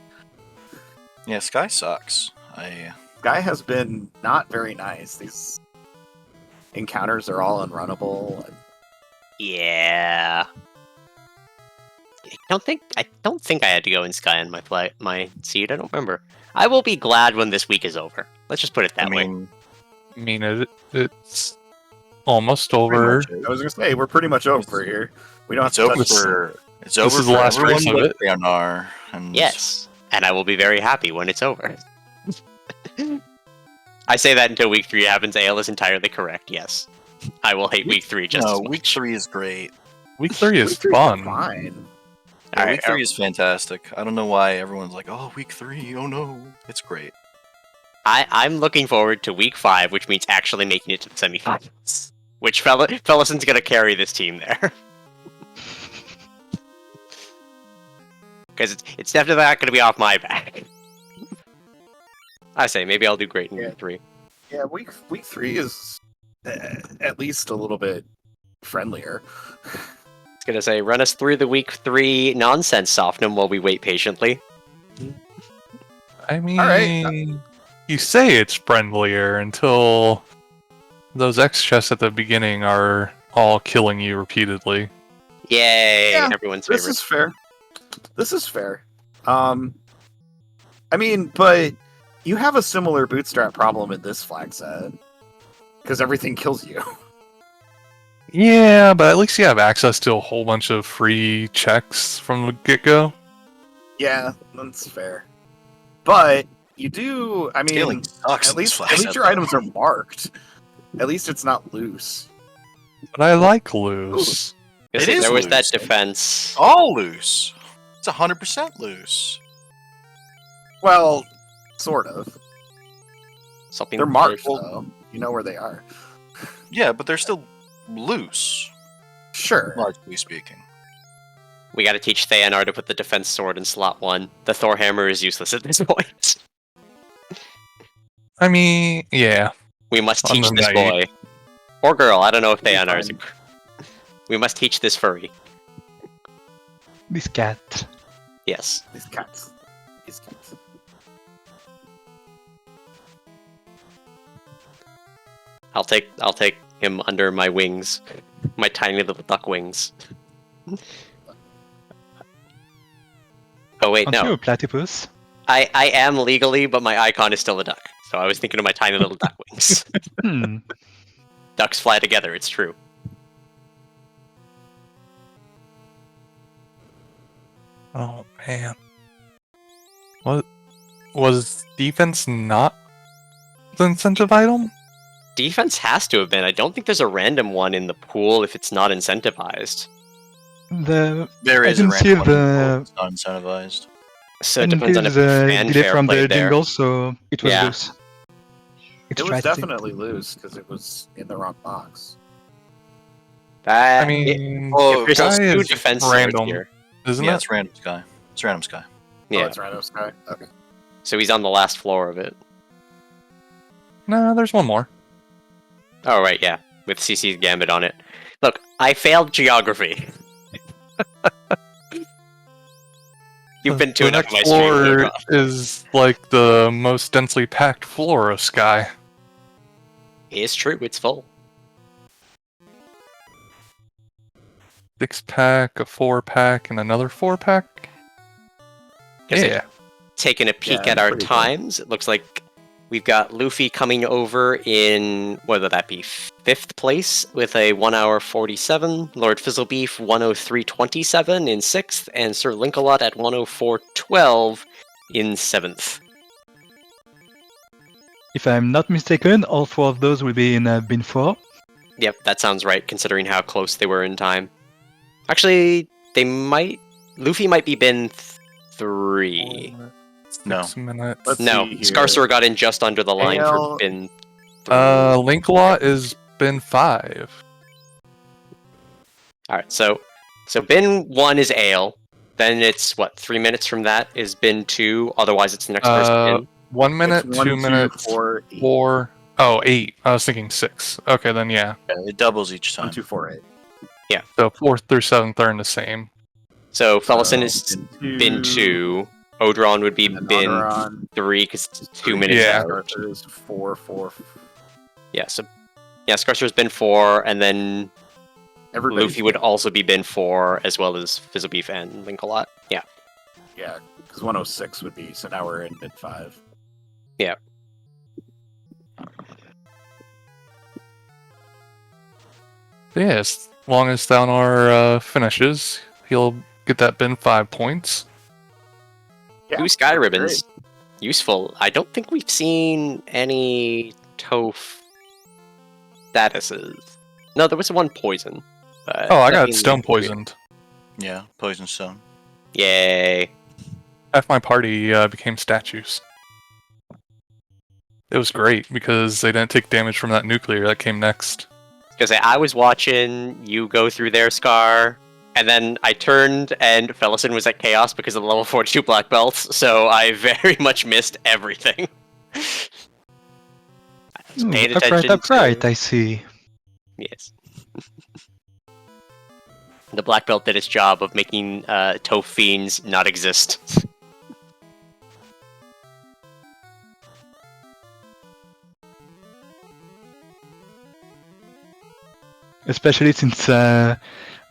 S5: Yeah, Sky sucks.
S2: Sky has been not very nice. These encounters are all unrunnable. And
S1: Yeah. I don't think I had to go in Sky on my seed. I don't remember. I will be glad when this week is over. Let's just put it that way.
S4: I mean, it's almost
S2: pretty
S4: over.
S2: much it. I was gonna say we're pretty much over here. We don't have
S5: It's
S2: to
S5: over
S2: touch
S5: for
S4: This is the last
S5: everyone
S4: race of
S5: but
S4: it.
S5: Leonar, and
S1: Yes, and I will be very happy when it's over. I say that until week 3 happens. Ale is entirely correct. Yes, I will hate week 3 just
S5: no,
S1: as much.
S5: week 3 is great.
S4: Week 3 is
S2: Week three's
S4: fun.
S2: Fine.
S5: Yeah,
S1: Alright,
S5: week 3 is fantastic. I don't know why everyone's like, "Oh, week 3, oh no." It's great.
S1: I'm looking forward to week 5, which means actually making it to the semifinals. Which Fellison's gonna carry this team there. Because it's definitely not gonna be off my back. I say, maybe I'll do great in
S2: Yeah.
S1: week 3.
S2: Yeah, week 3 is at least a little bit friendlier.
S1: It's gonna say, run us through the week 3 nonsense Softenum while we wait patiently.
S4: I mean,
S2: Alright.
S4: You say it's friendlier until those X chests at the beginning are all killing you repeatedly.
S1: Yay!
S2: Yeah,
S1: Everyone's
S2: This
S1: favorite.
S2: is fair. This is fair. I mean, but you have a similar bootstrap problem in this flag set because everything kills you.
S4: Yeah, but at least you have access to a whole bunch of free checks from the get-go.
S2: Yeah, that's fair. But you do. I mean,
S5: Scaling sucks.
S2: at
S5: in this
S2: least
S5: flag
S2: at least
S5: set,
S2: your
S5: though.
S2: items are marked. At least it's not loose.
S4: But I like loose.
S5: It is
S1: there was that
S5: loose.
S1: defense.
S5: all loose. It's 100% loose.
S2: Well, sort of.
S1: Something
S2: They're marked
S1: very-
S2: though. You know where they are.
S5: Yeah, but they're still loose,
S2: Sure.
S5: largely speaking.
S1: We gotta teach Theanar to put the defense sword in slot 1. The Thor hammer is useless at this point.
S4: I mean, yeah.
S1: We must
S4: On
S1: teach
S4: the
S1: this
S4: night.
S1: boy. Or girl, I don't know if
S2: It'll be
S1: Theanar is.
S2: fine.
S1: We must teach this furry.
S3: This cat.
S1: Yes.
S2: These cats. These cats.
S1: I'll take him under my wings. My tiny little duck wings. Oh wait,
S3: Aren't you
S1: no.
S3: a platypus?
S1: I am legally, but my icon is still a duck. So I was thinking of my tiny little duck wings.
S3: Hmm.
S1: Ducks fly together, it's true.
S4: Oh, man. What? Was defense not the incentive item?
S1: Defense has to have been. I don't think there's a random one in the pool if it's not incentivized.
S3: The
S5: There
S3: I
S5: is a
S3: didn't see
S5: random one,
S3: the-
S5: it's not incentivized.
S1: So it
S3: and
S1: depends on if
S3: there's a
S1: fanfare
S3: delay from
S1: played
S3: the
S1: there.
S3: jingle, so it was
S1: Yeah.
S3: loose.
S2: It was
S3: Extra
S2: definitely loose because it was in the wrong box.
S4: I mean,
S1: if there's
S4: Guy
S1: two
S4: is
S1: defense swords
S4: random,
S1: here.
S4: isn't
S5: Yeah,
S4: it?
S5: it's random sky. It's random sky.
S2: Oh,
S1: Yeah,
S2: it's random sky. Okay.
S1: so he's on the last floor of it.
S4: No, there's one more.
S1: Oh right, yeah, with CC's Gambit on it. Look, I failed geography. You've been to
S4: the
S1: enough of my
S4: next
S1: stream.
S4: floor
S1: Luca.
S4: is like the most densely packed floor of Sky.
S1: It's true, it's full.
S4: 6-pack, a 4-pack, and another 4-pack.
S1: Guess
S4: Yeah.
S1: Taking a peek
S2: Yeah,
S1: at our
S2: pretty cool.
S1: times, it looks like we've got Luffy coming over in, whether that be 5th place with a 1 hour 47, Lord Fizzlebeef 103.27 in 6th, and Sir Linkalot at 104.12 in 7th.
S3: If I'm not mistaken, all 4 of those will be in bin 4.
S1: Yep, that sounds right, considering how close they were in time. Actually, Luffy might be bin 3.
S4: 6 minutes.
S2: Let's
S1: No,
S2: see here.
S1: Scarcer got in just under the line for
S2: Ale-
S1: bin 3.
S4: Linkalot is bin 5.
S1: Alright, so bin 1 is Ale. Then it's, 3 minutes from that is bin 2, otherwise it's the next person in.
S4: 1 minute,
S2: It's 1,
S4: 2 minutes,
S2: 4, 8.
S4: 4. Oh, 8. I was thinking 6. Okay, then yeah.
S5: Yeah, it doubles each time.
S2: 1, 2, 4, 8.
S4: So 4th through 7th are in the same.
S1: So Fellison
S2: So,
S1: is bin 2. Odron would be
S2: and
S1: bin
S2: Odoron,
S1: 3 because it's 2 minutes
S4: Yeah.
S1: out.
S2: Scarcer is 4, 4.
S1: Yeah, so Scarcer's bin 4, and then
S2: Everybody's
S1: Luffy would also be bin 4, as well as Fizzlebeef and Linkalot. Yeah.
S2: Yeah, because 106 would be, so now we're in bin 5.
S4: Yeah, as long as Thalnar finishes, he'll get that bin 5 points.
S2: Yeah,
S1: 2 sky
S2: great.
S1: ribbons. Useful. I don't think we've seen any Toph statuses. No, there was one poison. But
S4: Oh, I got
S1: nothing
S4: stone
S1: weird.
S4: poisoned.
S5: Yeah, poison stone.
S1: Yay.
S4: Half my party became statues. It was great because they didn't take damage from that nuclear that came next.
S1: Because I was watching you go through their Scar, and then I turned and Fellison was at Chaos because of the level 42 black belts, so I very much missed everything. I was paying attention
S3: Upright,
S1: to-
S3: I see.
S1: Yes. The black belt did its job of making Toph fiends not exist.
S3: Especially since the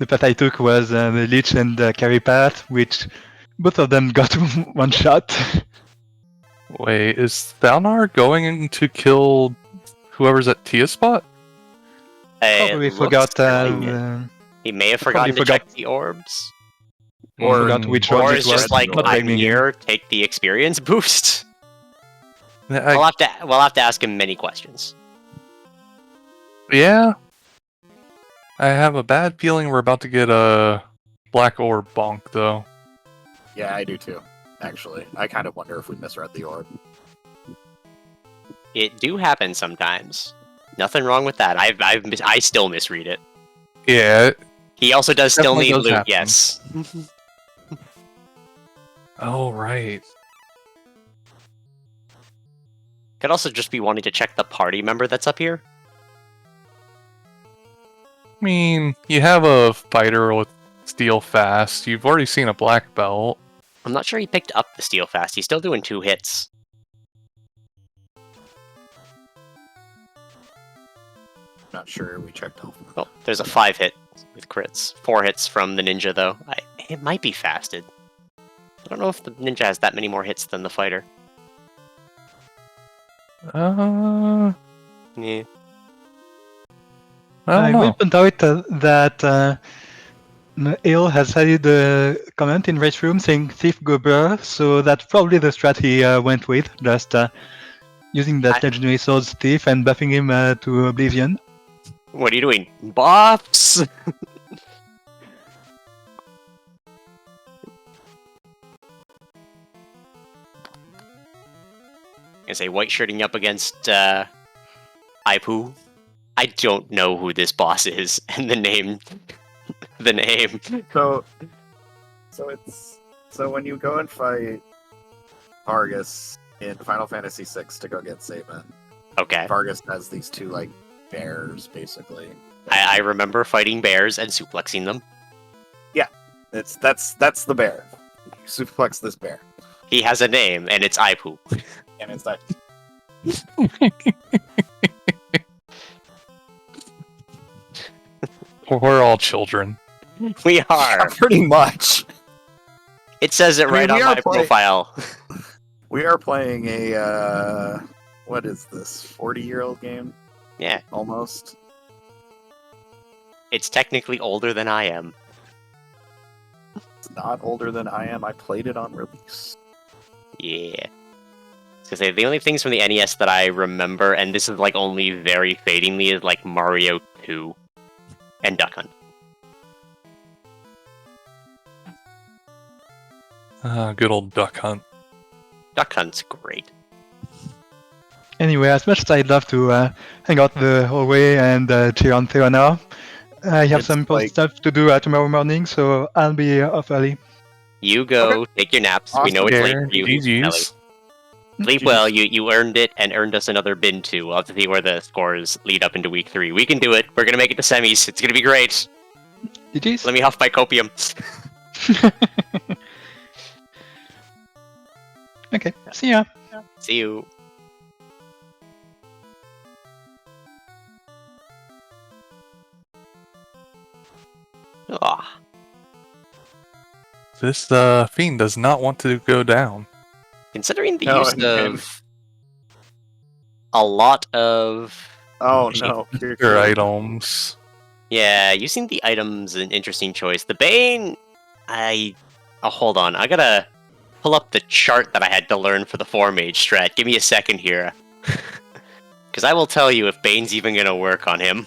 S3: path I took was the Lich and the Carry path, which both of them got one shot.
S4: Wait, is Thalnar going to kill whoever's at Tia spot?
S3: Probably
S1: It
S3: forgot.
S1: looks like it. He may have
S3: probably
S1: forgotten to check the orbs.
S3: Or forgot which one
S1: Or
S3: it
S1: it's
S3: was.
S1: just like,
S3: Not
S1: I'm
S3: blaming him.
S1: here, take the experience boost.
S4: I-
S1: We'll have to ask him many questions.
S4: yeah. I have a bad feeling we're about to get a black orb bonk, though.
S2: Yeah, I do too, actually. I kind of wonder if we misread the orb.
S1: It do happen sometimes. Nothing wrong with that. I still misread it.
S4: Yeah.
S1: He also does still
S4: Definitely
S1: need
S4: does
S1: loot,
S4: happen.
S1: yes.
S4: Oh, right.
S1: Could also just be wanting to check the party member that's up here.
S4: I mean, you have a fighter with steel fast. You've already seen a black belt.
S1: I'm not sure he picked up the steel fast. He's still doing 2 hits.
S2: Not sure we checked all.
S1: Well, there's a 5 hit with crits. 4 hits from the ninja, though. It might be fasted. I don't know if the ninja has that many more hits than the fighter.
S4: Yeah.
S1: Yeah.
S4: I
S3: I
S4: don't
S3: will
S4: know.
S3: point out that Ale has added a comment in Race Room saying Thief Gober, so that's probably the strat he went with, just using that legendary sword's Thief and buffing him to Oblivion.
S1: What are you doing? Buffs! I say white shirting up against Aipu. I don't know who this boss is, and the name.
S2: So when you go and fight Vargas in Final Fantasy VI to go get Sabin,
S1: Okay.
S2: Vargas has these two like bears basically.
S1: I remember fighting bears and suplexing them.
S2: That's the bear. You suplex this bear,
S1: He has a name, and it's Aipu.
S2: and it's like
S4: We're all children.
S1: We are.
S2: Pretty much.
S1: It says it right
S2: we
S1: on
S2: are
S1: my
S2: playing-
S1: profile.
S2: We are playing a what is this? 40-year-old game?
S1: Yeah,
S2: Almost.
S1: it's technically older than I am.
S2: It's not older than I am. I played it on release.
S1: Yeah. I was gonna say, the only things from the NES that I remember, and this is like only very fadingly, is like Mario 2 and Duck Hunt.
S4: Good old Duck Hunt.
S1: Duck Hunt's great.
S3: Anyway, as much as I'd love to hang out the whole way and cheer on Theo now, I have
S2: It's
S3: some important
S2: like-
S3: stuff to do tomorrow morning, so I'll be off early.
S1: You go, take your naps. We know it's late for you. Ellie.
S4: GG's.
S1: Sleep well. You earned it and earned us another bin too. We'll have to see where the scores lead up into week 3. We can do it. We're gonna make it to semis. It's gonna be great.
S3: GG's.
S1: Let me huff my copium.
S3: Okay, see ya.
S1: See you. Ah,
S4: This fiend does not want to go down.
S1: considering the
S2: No,
S1: use
S2: and-
S1: of a lot of
S2: Oh no.
S4: Your items.
S1: yeah, using the items an interesting choice. The Bane, hold on. I gotta pull up the chart that I had to learn for the 4-mage strat. Give me a second here. Because I will tell you if Bane's even gonna work on him.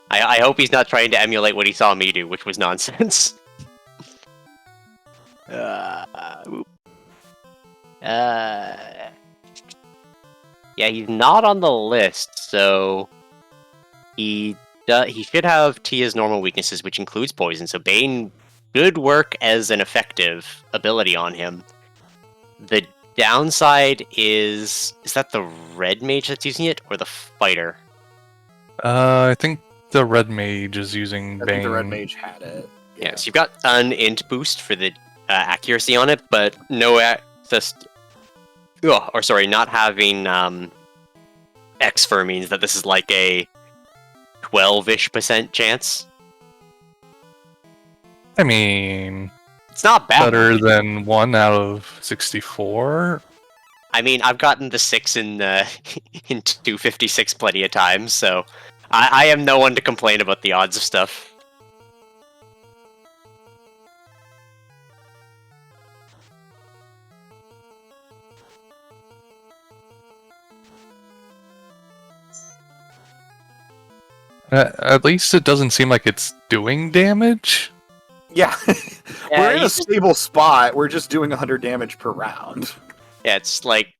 S1: I hope he's not trying to emulate what he saw me do, which was nonsense. Oop. Yeah, he's not on the list, so he should have Tia's normal weaknesses, which includes poison. So Bane should work as an effective ability on him. The downside is that the red mage that's using it, or the fighter?
S4: I think the red mage is using
S2: I
S4: Bane.
S2: think the red mage had it.
S1: Yeah, so you've got an int boost for the accuracy on it, but no access. Not having X-Fur means that this is like a 12-ish% chance.
S4: I mean,
S1: It's not bad.
S4: better than 1 out of 64.
S1: I mean, I've gotten the 6 in in 256 plenty of times, so I am no one to complain about the odds of stuff.
S4: At least it doesn't seem like it's doing damage.
S2: Yeah.
S1: Yeah,
S2: We're in a
S1: he's-
S2: stable spot. We're just doing 100 damage per round.
S1: Yeah, it's like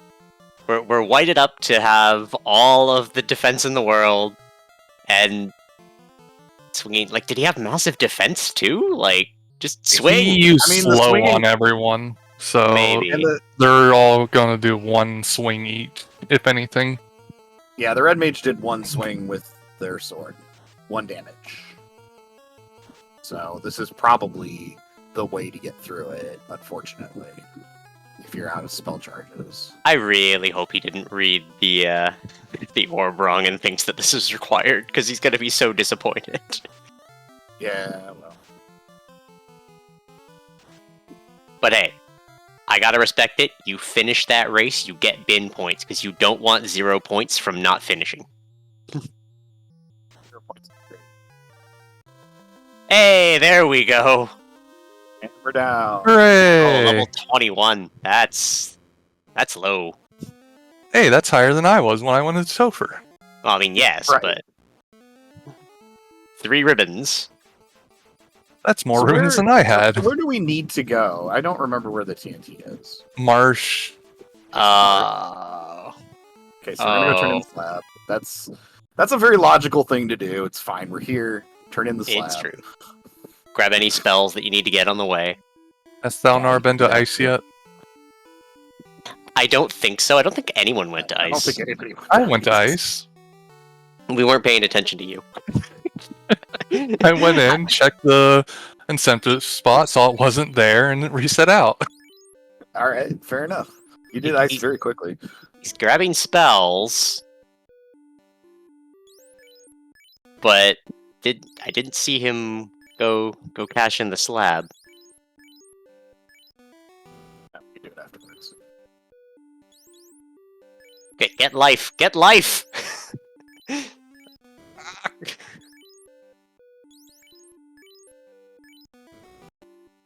S1: we're whited up to have all of the defense in the world, and swinging. Like, did he have massive defense too? Like, just swing.
S4: He used
S2: I mean, the
S4: slow
S2: swinging-
S4: on everyone, so
S1: Maybe.
S2: And the
S4: they're all gonna do 1 swing each, if anything.
S2: yeah, the red mage did 1 swing with their sword, 1 damage. So this is probably the way to get through it. Unfortunately, if you're out of spell charges.
S1: I really hope he didn't read the orb wrong and thinks that this is required, because he's gonna be so disappointed.
S2: Yeah, well.
S1: But hey, I gotta respect it. You finish that race, you get bin points, because you don't want 0 points from not finishing.
S2: 0 points. Great.
S1: Hey, there we go.
S2: And we're down.
S1: Oh,
S4: Hooray!
S1: level 21. That's low.
S4: Hey, that's higher than I was when I went to Topher.
S1: Well, I mean, yes,
S2: Right.
S1: but 3 ribbons.
S4: That's more
S2: So
S4: runes
S2: where-
S4: than I had.
S2: Where do we need to go? I don't remember where the TNT is.
S4: Marsh.
S2: Okay, so we're gonna go turn in the slab. That's a very logical thing to do. It's fine. We're here. Turn in the slab.
S1: It's true. Grab any spells that you need to get on the way.
S4: Has Thalnar been to Ice yet?
S1: I don't think so. I don't think anyone went to
S2: I don't
S1: ice.
S2: think anybody.
S4: I went to Ice.
S1: We weren't paying attention to you.
S4: I went in, checked the incentive spot, saw it wasn't there, and it reset out.
S2: All right, fair enough. You did
S1: He-
S2: ice
S1: he-
S2: very quickly.
S1: He's grabbing spells, but didn't see him go cash in the slab.
S2: We do it afterwards.
S1: Get life! Get life!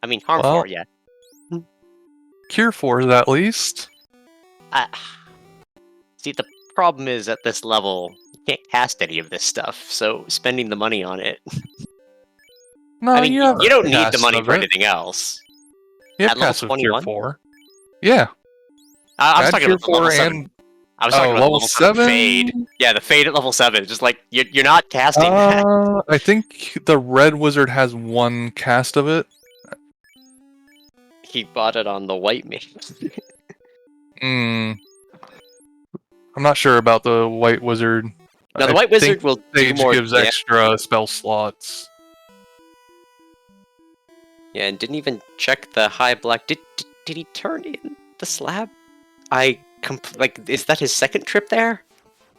S1: I mean, harm
S4: Well-
S1: 4, yeah.
S4: Cure 4 at least.
S1: See, the problem is at this level, you can't cast any of this stuff, so spending the money on it.
S4: No,
S1: I mean,
S4: you have
S1: you don't need the
S4: cast
S1: money
S4: of
S1: for
S4: it.
S1: anything else.
S4: You have
S1: at level
S4: cast of Cure
S1: 21?
S4: 4. Yeah.
S1: I was
S4: Add
S1: talking
S4: Cure
S1: about the level
S4: 4
S1: 7.
S4: and
S1: I was talking about
S4: level
S1: the level 7
S4: 7
S1: fade. Yeah, the fade at level 7. Just like, you're not casting that.
S4: I think the red wizard has 1 cast of it.
S1: He bought it on the white mage.
S4: Hmm. I'm not sure about the white wizard.
S1: Now, the
S4: I
S1: white wizard
S4: think
S1: will do
S4: Sage
S1: more
S4: gives
S1: damage.
S4: extra spell slots.
S1: Yeah, and didn't even check the high black. Did he turn in the slab? Is that his second trip there?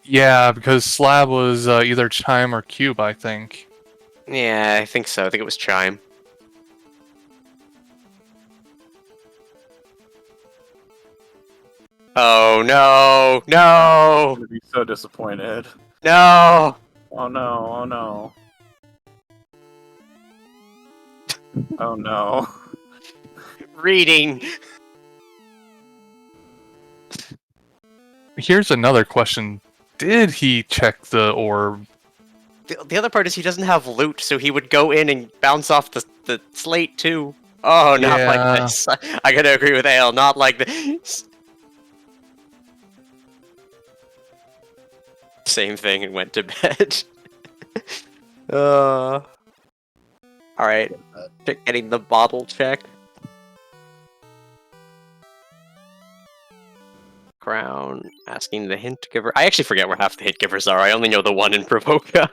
S4: Yeah, because slab was either chime or cube, I think.
S1: Yeah, I think so. I think it was chime. Oh no!
S2: I'm
S1: No!
S2: gonna be so disappointed.
S1: No!
S2: Oh no! Oh no! Oh no!
S1: Reading.
S4: Here's another question. Did he check the orb?
S1: The other part is he doesn't have loot, so he would go in and bounce off the slate too. Oh, not
S4: Yeah.
S1: like this. I gotta agree with Ale. Not like this. Same thing and went to bed. Alright. Getting the bottle check. Crown. Asking the hint giver. I actually forget where half the hint givers are. I only know the one in Provoca.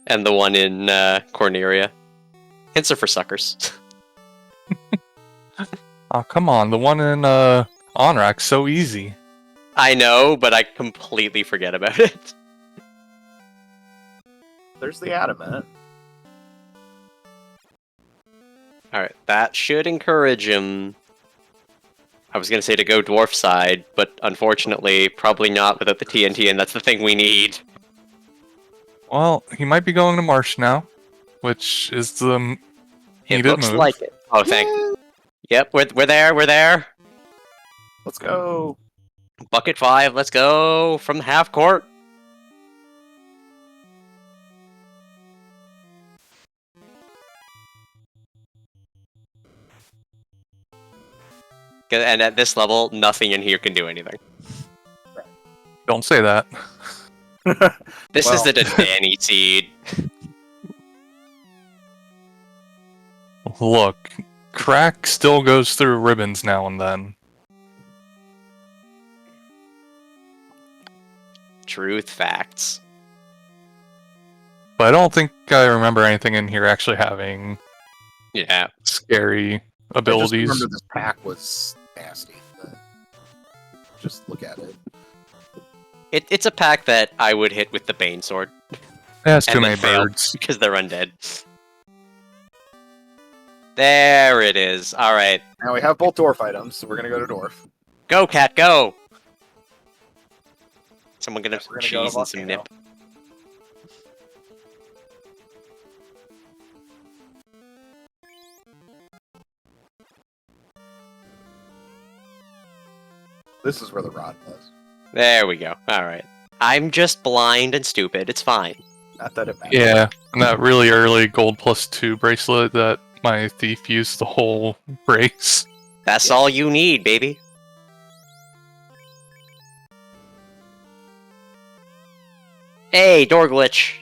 S1: And the one in Corneria. Hints are for suckers.
S4: Oh, come on. The one in Onrak's so easy.
S1: I know, but I completely forget about it.
S2: There's the adamant.
S1: Alright, that should encourage him. I was gonna say to go dwarf side, but unfortunately, probably not without the TNT, and that's the thing we need.
S4: Well, he might be going to Marsh now, which is the
S1: It
S4: needed
S1: looks
S4: move.
S1: like it. Oh, thank you. Yep, we're there, we're there.
S2: Let's go.
S1: Bucket 5, let's go from the half court. And at this level, nothing in here can do anything.
S4: Don't say that.
S1: This is
S2: Well.
S1: the Danny seed.
S4: Look, crack still goes through ribbons now and then.
S1: Truth facts.
S4: But I don't think I remember anything in here actually having
S1: Yeah.
S4: scary
S2: I just
S4: abilities.
S2: remember this pack was nasty. but Just look at it.
S1: It's a pack that I would hit with the Bane Sword,
S4: It has too
S1: and
S4: many
S1: then fail.
S4: birds.
S1: because they're undead. There it is. Alright.
S2: Now we have both dwarf items, so we're gonna go to dwarf.
S1: Go, cat, go! Someone gonna
S2: We're gonna go to
S1: cheese and some
S2: volcano.
S1: nip.
S2: This is where the rod was.
S1: There we go. Alright. I'm just blind and stupid. It's fine.
S2: Not that it matters.
S4: Yeah, and that really early gold +2 bracelet that my thief used the whole brace.
S1: That's all you need, baby. Hey, door glitch.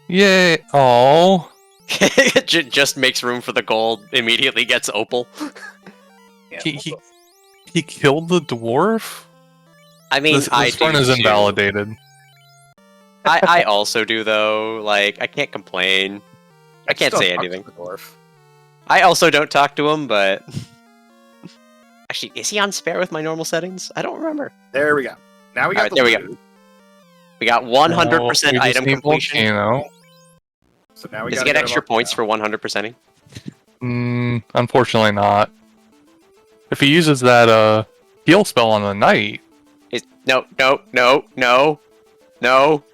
S4: Yay! Oh,
S1: Just makes room for the gold. Immediately gets opal.
S2: Yeah,
S4: he killed the dwarf.
S1: I mean,
S4: This
S1: I
S4: run
S1: do
S4: is
S1: too.
S4: invalidated.
S1: I also do though. Like, I can't complain. I can't
S2: Still
S1: say
S2: talk to
S1: anything.
S2: the dwarf.
S1: I also don't talk to him, but actually, is he on spare with my normal settings? I don't remember.
S2: There we go. Now we got
S1: Alright,
S2: the
S1: there we
S2: loot.
S1: We got 100%
S4: we just
S1: item
S4: need
S1: completion.
S4: Volcano.
S2: So now we
S1: Does
S2: got
S1: he get extra points for 100%ing?
S4: Unfortunately not. If he uses that heal spell on the knight,
S1: No, no, no, no, no.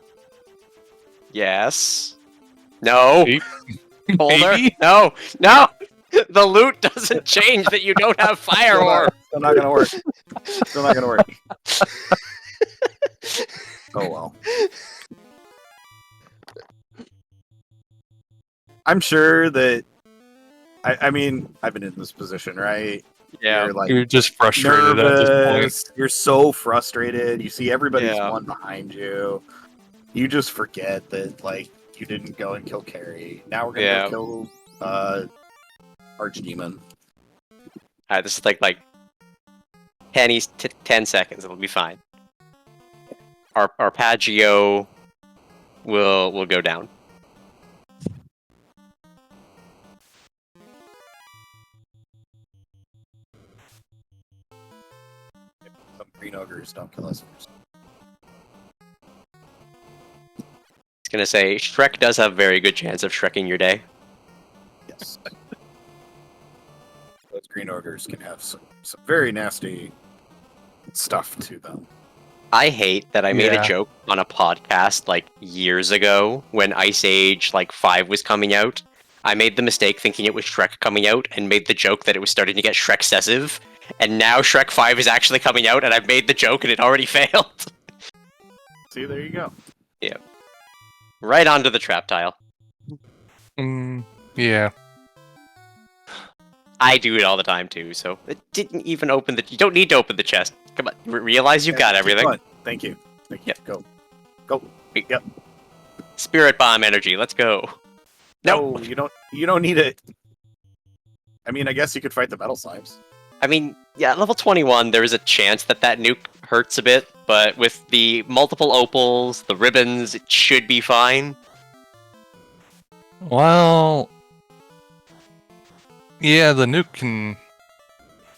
S1: Yes. No.
S4: Maybe?
S1: Holder.
S4: Maybe?
S1: No. No. The loot doesn't change that you don't have fire orb.
S2: Still not gonna work. Still not gonna work. Oh well. I'm sure that. I mean, I've been in this position, right?
S1: Yeah.
S2: You're like
S4: You're just frustrated at this point.
S2: nervous. You're so frustrated. You see everybody's
S1: Yeah.
S2: one behind you. You just forget that like you didn't go and kill Carrie. Now we're gonna
S1: Yeah.
S2: go kill Archdemon.
S1: Alright, this is like 10 seconds. It'll be fine. Our Arpeggio will go down.
S2: Some green ogres don't kill us first.
S1: It's gonna say Shrek does have very good chance of Shrekking your day.
S2: Yes. Those green ogres can have some very nasty stuff to them.
S1: I hate that I made a
S4: Yeah.
S1: joke on a podcast like years ago when Ice Age 5 was coming out. I made the mistake thinking it was Shrek coming out and made the joke that it was starting to get Shrek-cessive. And now Shrek 5 is actually coming out and I've made the joke and it already failed.
S2: See, there you go.
S1: Right onto the trap tile.
S4: Yeah.
S1: I do it all the time too, so it didn't even open the... You don't need to open the chest. Come on, realize you've got
S2: Keep
S1: everything.
S2: going. Thank you. Thank you.
S1: Yep.
S2: Go. Yep.
S1: Spirit Bomb energy, let's go.
S2: No, you don't need it. I mean, I guess you could fight the metal slimes.
S1: I mean, yeah, at level 21, there is a chance that nuke hurts a bit, but with the multiple opals, the ribbons, it should be fine.
S4: Well, yeah, the nuke can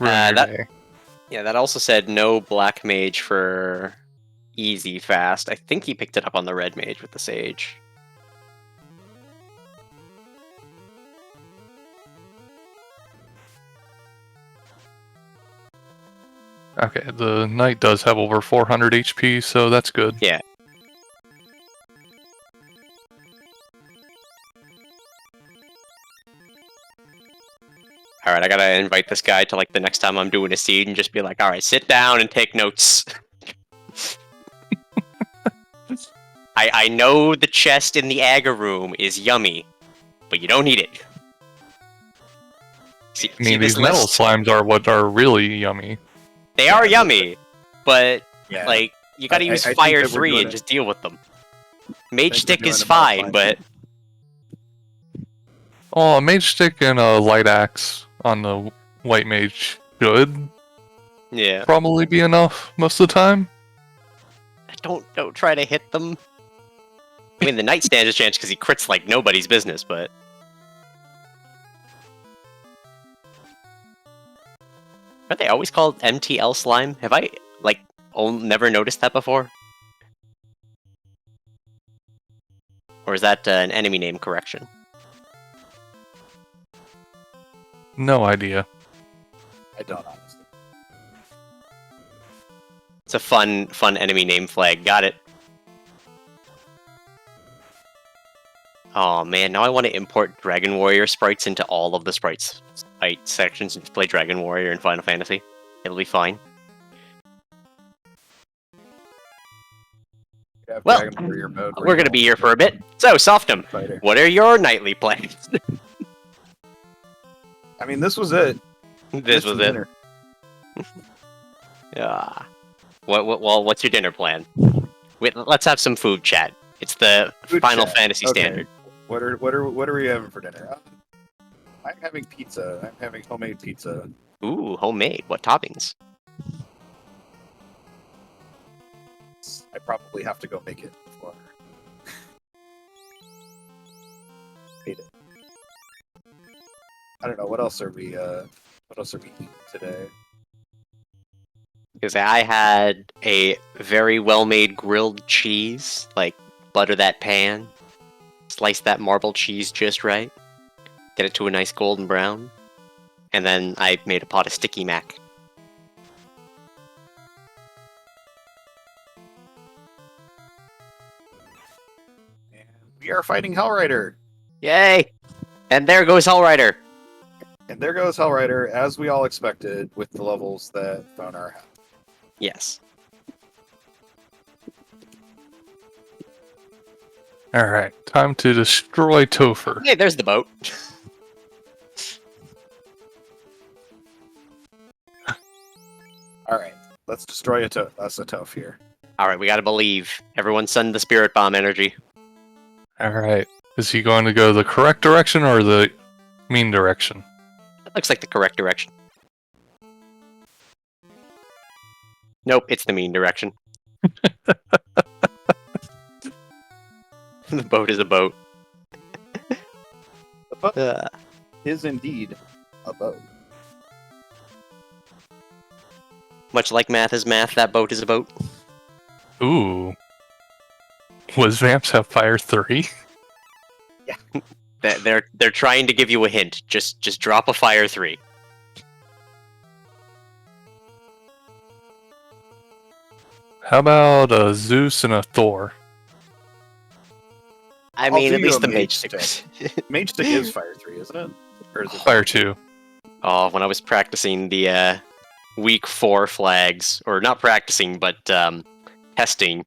S4: ruin your day.
S1: Yeah, that also said no black mage for easy fast. I think he picked it up on the red mage with the sage.
S4: Okay, the knight does have over 400 HP, so that's good.
S1: Yeah. Alright, I gotta invite this guy to the next time I'm doing a seed and just be like, alright, sit down and take notes. I know the chest in the Aga room is yummy, but you don't need it. See,
S4: I mean,
S1: this
S4: these metal
S1: list?
S4: slimes are what are really yummy.
S1: They are yummy, but
S2: Yeah.
S1: you gotta use
S2: I think
S1: Fire
S2: that we're
S1: 3
S2: doing
S1: and
S2: it.
S1: just deal with them.
S2: we're
S1: Mage Stick
S2: doing
S1: is
S2: it about
S1: fine,
S2: fine.
S1: but
S4: Oh, a mage stick and a light axe on the white mage should
S1: yeah.
S4: probably be enough most of the time.
S1: Don't try to hit them. I mean, the knight stands a chance because he crits like nobody's business, but are they always called MTL slime? Have I never noticed that before? Or is that an enemy name correction?
S4: No idea.
S2: I don't honestly.
S1: It's a fun enemy name flag. Got it. Oh man, now I want to import Dragon Warrior sprites into all of the sprites sections and just play Dragon Warrior in Final Fantasy. It'll be fine.
S2: Have
S1: Well,
S2: Dragon Warrior mode where
S1: We're
S2: you
S1: gonna
S2: don't
S1: be here for a bit. So, Softum,
S2: fighter.
S1: what are your nightly plans?
S2: I mean, this was it.
S1: This was it.
S2: Dinner.
S1: Yeah. What's your dinner plan? Wait, let's have some food chat. It's the
S2: Food
S1: Final
S2: chat.
S1: Fantasy
S2: Okay.
S1: standard.
S2: What are we having for dinner? I'm having pizza. I'm having homemade pizza.
S1: Ooh, homemade. What toppings?
S2: I probably have to go make it before. Hate it. I don't know. What else are we eating today?
S1: Because I had a very well-made grilled cheese, like butter that pan, slice that marble cheese just right, get it to a nice golden brown, and then I made a pot of sticky mac.
S2: And we are fighting Hellrider.
S1: Yay! And there goes Hellrider.
S2: And there goes Hellrider, as we all expected, with the levels that Thonar had.
S1: Yes.
S4: Alright, time to destroy Topher.
S1: Hey, there's the boat.
S2: Alright, let's destroy us a Toph here.
S1: Alright, we gotta believe. Everyone send the spirit bomb energy.
S4: Alright, is he going to go the correct direction or the mean direction?
S1: That looks like the correct direction. Nope, it's the mean direction. The boat is a boat.
S2: The boat is indeed a boat.
S1: Much like math is math, that boat is a boat.
S4: Ooh. Was Vamps have Fire 3?
S1: They're trying to give you a hint. Just drop a fire 3.
S4: How about a Zeus and a Thor?
S1: I
S2: I'll
S1: mean,
S2: do
S1: at
S2: you
S1: least
S2: a
S1: the
S2: mage
S1: mage
S2: stick.
S1: stick.
S2: Mage Stick is Fire 3, isn't it? Or is it
S4: Fire 2.
S1: Oh, when I was practicing the week 4 flags, or not practicing, but testing.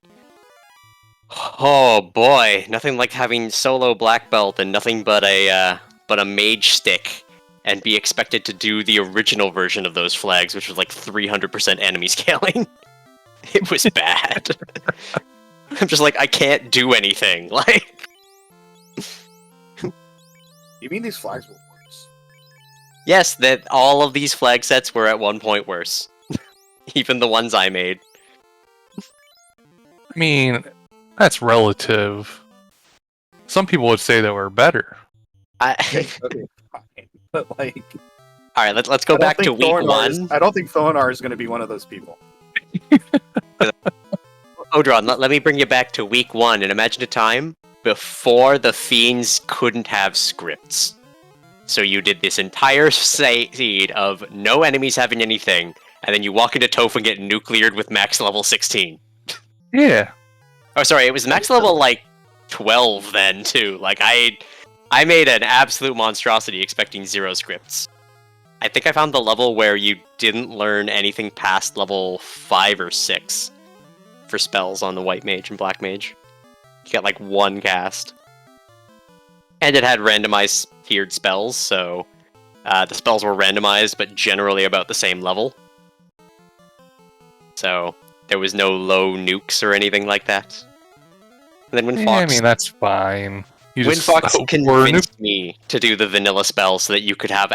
S1: Oh boy, nothing like having solo black belt and nothing but a mage stick, and be expected to do the original version of those flags, which was like 300% enemy scaling. It was bad. I'm just like, I can't do anything. Like,
S2: You mean these flags were worse?
S1: yes, that all of these flag sets were at one point worse. Even the ones I made.
S4: I mean, that's relative. Some people would say that we're better.
S2: Okay, fine. But like,
S1: Alright, let's go back to week 1.
S2: I don't think Thonar is going to be one of those people.
S1: Odron, let me bring you back to week 1 and imagine a time before the Fiends couldn't have scripts. So you did this entire seed of no enemies having anything, and then you walk into Toph and get nucleared with max level 16.
S4: Yeah.
S1: Oh, sorry, it was max level, like, 12 then, too. Like, I made an absolute monstrosity expecting 0 scripts. I think I found the level where you didn't learn anything past level 5 or 6 for spells on the White Mage and Black Mage. You got, like, 1 cast. And it had randomized tiered spells, so the spells were randomized, but generally about the same level. So there was no low nukes or anything like that. And then when
S4: Yeah,
S1: Fox,
S4: I mean, that's fine. You
S1: when
S4: just
S1: Fox
S4: hope for a
S1: convinced me to do the vanilla spell so that you could have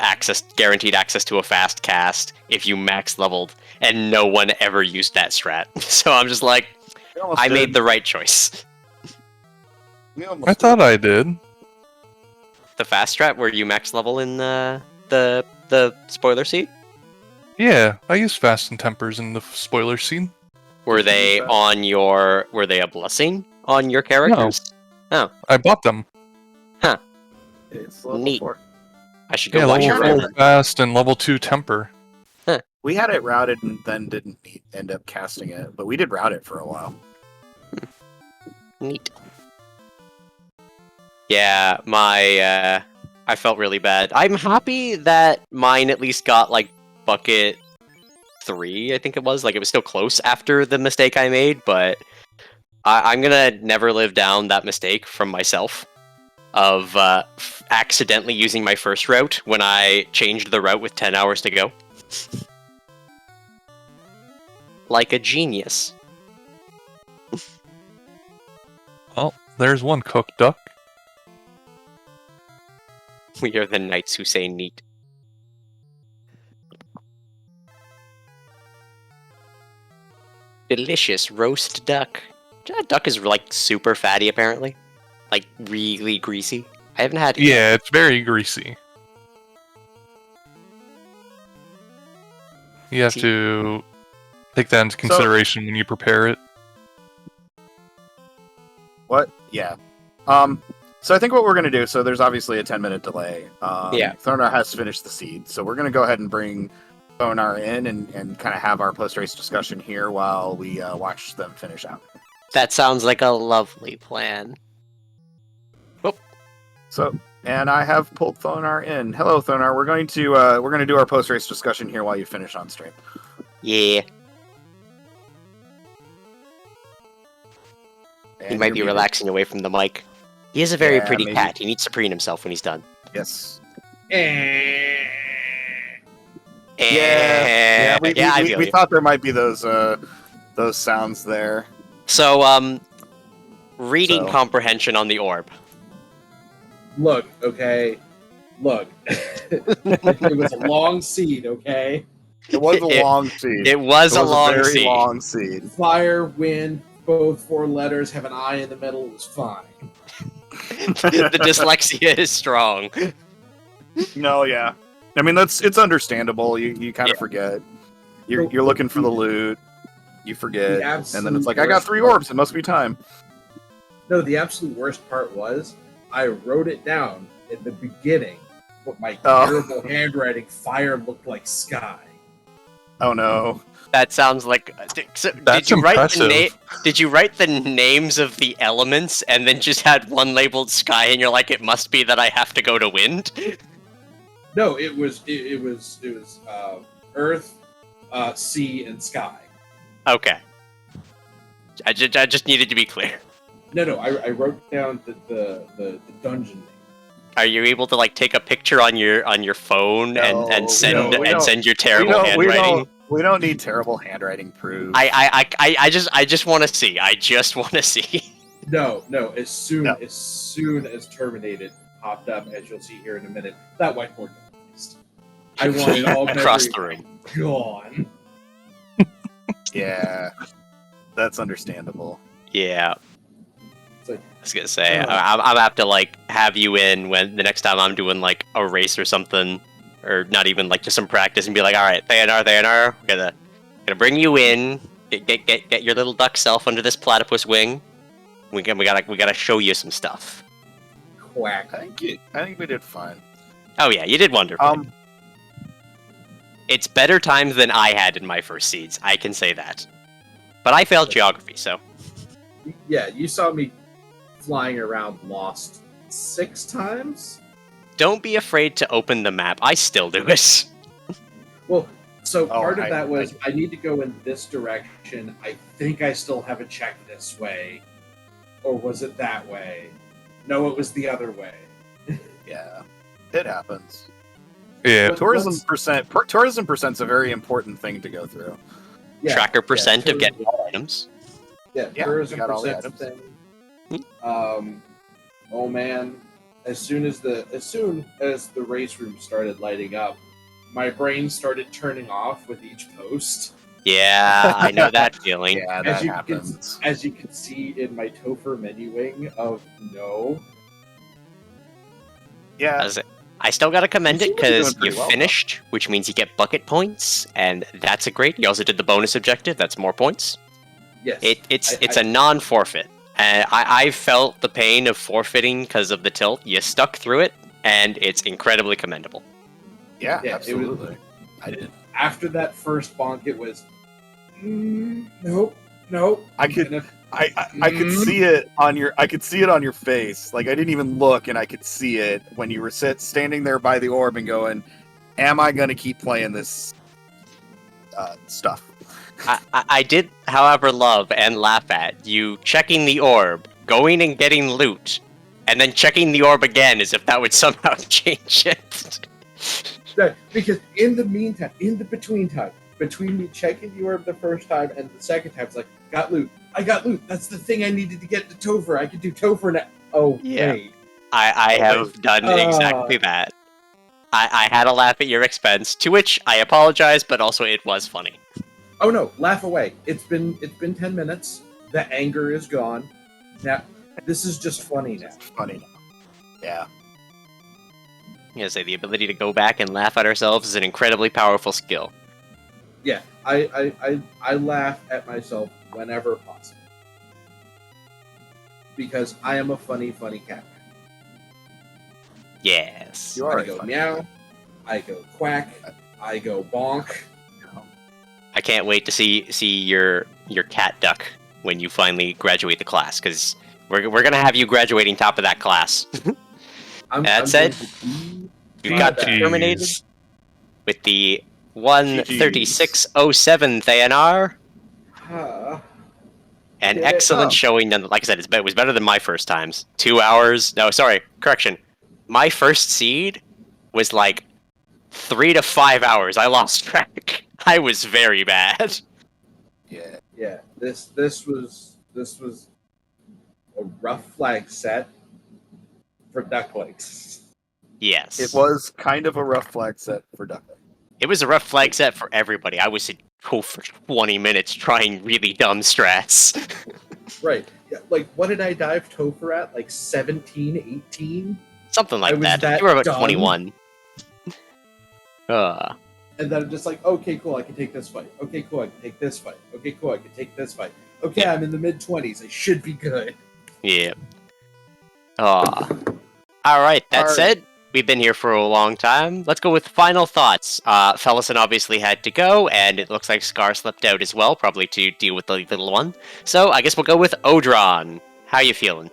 S1: guaranteed access to a fast cast if you max leveled, and no one ever used that strat. So I'm just like,
S2: We almost
S1: I
S2: did.
S1: made the right choice.
S2: We almost
S4: I
S2: did.
S4: thought I did.
S1: The fast strat where you max level in the spoiler seed?
S4: Yeah, I used Fast and Tempers in the spoiler scene.
S1: Were
S2: Did you
S1: they
S2: use that?
S1: were they a blessing on your characters? Oh,
S4: I bought them.
S2: It's level
S1: Neat.
S2: 4.
S1: I should go
S4: Yeah,
S1: watch
S4: level
S1: your
S4: 4
S1: run.
S4: Fast and level 2 Temper.
S2: We had it routed and then didn't end up casting it, but we did route it for a while.
S1: Neat. Yeah, my I felt really bad. I'm happy that mine at least got like bucket 3, I think it was. Like it was still close after the mistake I made, but I'm gonna never live down that mistake from myself of accidentally using my first route when I changed the route with 10 hours to go. Like a genius.
S4: Well, there's one cooked duck.
S1: We are the knights who say neat. Delicious roast duck. That duck is like super fatty apparently. Like really greasy. I haven't had it yet.
S4: Yeah, it's very greasy. You have to Take that into consideration when you prepare it.
S2: What? Yeah. So I think what we're going to do, so there's obviously a 10-minute delay.
S1: Yeah.
S2: Thonar has finished the seed, so we're going to go ahead and bring Thonar in and kind of have our post-race discussion here while we watch them finish out.
S1: That sounds like a lovely plan.
S2: So, and I have pulled Thonar in. Hello, Thonar. We're going to do our post-race discussion here while you finish on stream.
S1: Yeah.
S2: And
S1: He might
S2: you're
S1: be
S2: muted.
S1: relaxing away from the mic. He is a very
S2: Yeah,
S1: pretty
S2: maybe.
S1: cat. He needs to preen himself when he's done.
S2: Yes.
S1: Yeah,
S2: Yeah.
S1: I feel
S2: We
S1: you.
S2: thought there might be those sounds there.
S1: So, reading
S2: So-
S1: comprehension on the orb.
S6: Look, okay. Look. It was a long seed, okay?
S2: It was a long seed.
S1: It was a long
S2: very
S1: seed.
S2: long seed.
S6: Fire, wind, both 4 letters have an I in the middle. It was fine.
S1: The dyslexia is strong.
S2: No, yeah. I mean, it's understandable. You kind of forget. You're looking for the loot. You forget,
S6: The
S2: and then it's like, I got
S6: absolute
S2: 3
S6: worst
S2: orbs. It must be time.
S6: No, the absolute worst part was I wrote it down in the beginning, but my
S2: Oh.
S6: terrible handwriting, fire looked like sky.
S2: Oh no.
S1: That sounds like. So,
S4: That's
S1: did you write
S4: impressive.
S1: Did you write the names of the elements and then just had one labeled sky, and you're like, it must be that I have to go to wind?
S6: No, it was earth, sea, and sky.
S1: Okay. I just needed to be clear.
S6: No, I wrote down the dungeon name.
S1: Are you able to like take a picture on your phone
S2: No,
S1: and send
S6: no, we
S1: and
S6: don't.
S1: send your terrible
S2: we
S1: handwriting?
S2: don't need terrible handwriting proof.
S1: I just want to see. I just want to see.
S6: No, as soon
S2: No.
S6: as Terminated popped up, as you'll see here in a minute, that whiteboard got replaced. I wanted all
S1: Across
S6: memory
S1: the room.
S6: gone.
S2: Yeah, that's understandable.
S1: Yeah.
S6: It's like,
S1: I was gonna say,
S6: Oh.
S1: I'm gonna have to like have you in when the next time I'm doing like a race or something, or not even like just some practice, and be like, all right, Theonar, we're gonna bring you in, get your little duck self under this platypus wing. We gotta show you some stuff.
S6: quack.
S2: I think we did fine.
S1: Oh yeah, you did wonderfully.
S2: Um,
S1: It's better times than I had in my first seeds. I can say that. But I failed geography, so
S6: Yeah, you saw me flying around lost 6 times.
S1: don't be afraid to open the map. I still do it.
S6: Well, so
S2: Oh,
S6: part of
S2: I-
S6: that was I need to go in this direction. I think I still have a check this way. Or was it that way? No, it was the other way.
S2: yeah, it happens.
S4: Yeah.
S6: But
S2: Tourism
S6: what's-
S2: percent's a very important thing to go through.
S6: Yeah,
S1: Tracker percent of
S6: tourism-
S1: getting all items.
S6: Yeah,
S2: Yeah,
S6: tourism
S2: we got all the
S6: percent
S2: items.
S6: thing. Oh man, as soon as the race room started lighting up, my brain started turning off with each post.
S1: Yeah, I know that feeling.
S2: Yeah,
S6: As
S2: that
S6: you
S2: happens.
S6: As you can see in my Topher menuing of no.
S2: Yeah,
S1: I still gotta commend
S2: You
S1: it
S2: seem to be doing
S1: because you
S2: pretty well, though.
S1: finished, which means you get bucket points, and that's a great. You also did the bonus objective. That's more points.
S6: Yes.
S1: It's a non-forfeit. I felt the pain of forfeiting because of the tilt. You stuck through it, and it's incredibly commendable.
S2: yeah,
S6: Yeah, it was-
S2: absolutely. I did.
S6: After that first bonk, it was nope.
S2: I could
S6: And if-
S2: I could see it on your face. Like I didn't even look, and I could see it when you were standing there by the orb and going, "Am I going to keep playing this stuff?"
S1: I did, however, love and laugh at you checking the orb, going and getting loot, and then checking the orb again as if that would somehow change it.
S6: No, because in the meantime, in the between time, between me checking the orb the first time and the second time, it's like, got loot. I got loot. That's the thing I needed to get to Topher. I could do Topher now. Oh,
S1: Yeah.
S6: wait.
S1: I have done exactly that. I had a laugh at your expense, to which I apologize, but also it was funny.
S6: Oh no, laugh away. It's been 10 minutes. The anger is gone. Now, this is just funny now.
S2: It's funny now. Yeah.
S1: I'm gonna say the ability to go back and laugh at ourselves is an incredibly powerful skill.
S6: Yeah, I laugh at myself whenever possible because I am a funny cat.
S1: Yes.
S2: You are
S6: I go
S2: funny.
S6: meow, I go quack, I go bonk.
S1: I can't wait to see your cat duck when you finally graduate the class, because we're gonna have you graduating top of that class. That said,
S6: going to do
S1: we've
S6: my
S1: got
S6: best.
S1: terminated
S4: Jeez.
S1: with the 136.07 Thayanar. An
S6: Did it?
S1: excellent
S2: Oh.
S1: showing. Like I said, it was better than my first times. 2 hours. No, sorry, correction. My first seed was like 3 to 5 hours. I lost track. I was very bad.
S2: Yeah.
S6: Yeah, this was a rough flag set for ducklings.
S1: Yes.
S2: It was kind of a rough flag set for Duckling.
S1: It was a rough flag set for everybody. I was in for 20 minutes trying really dumb strats.
S6: Right. Yeah, like, what did I dive Topher at? Like 17, 18?
S1: Something
S6: I
S1: like
S6: was
S1: that.
S6: that
S1: You were about
S6: dumb.
S1: 21.
S6: And then I'm just like, okay, cool, I can take this fight. Okay, cool, I can take this fight. Okay, cool, I can take this fight. Okay,
S1: Yeah.
S6: I'm in the mid-20s. I should be good.
S1: Yeah. Alright, that
S2: Alright.
S1: said, we've been here for a long time. Let's go with final thoughts. Fellison obviously had to go, and it looks like Scar slipped out as well, probably to deal with the little one. So I guess we'll go with Odron. How you feeling?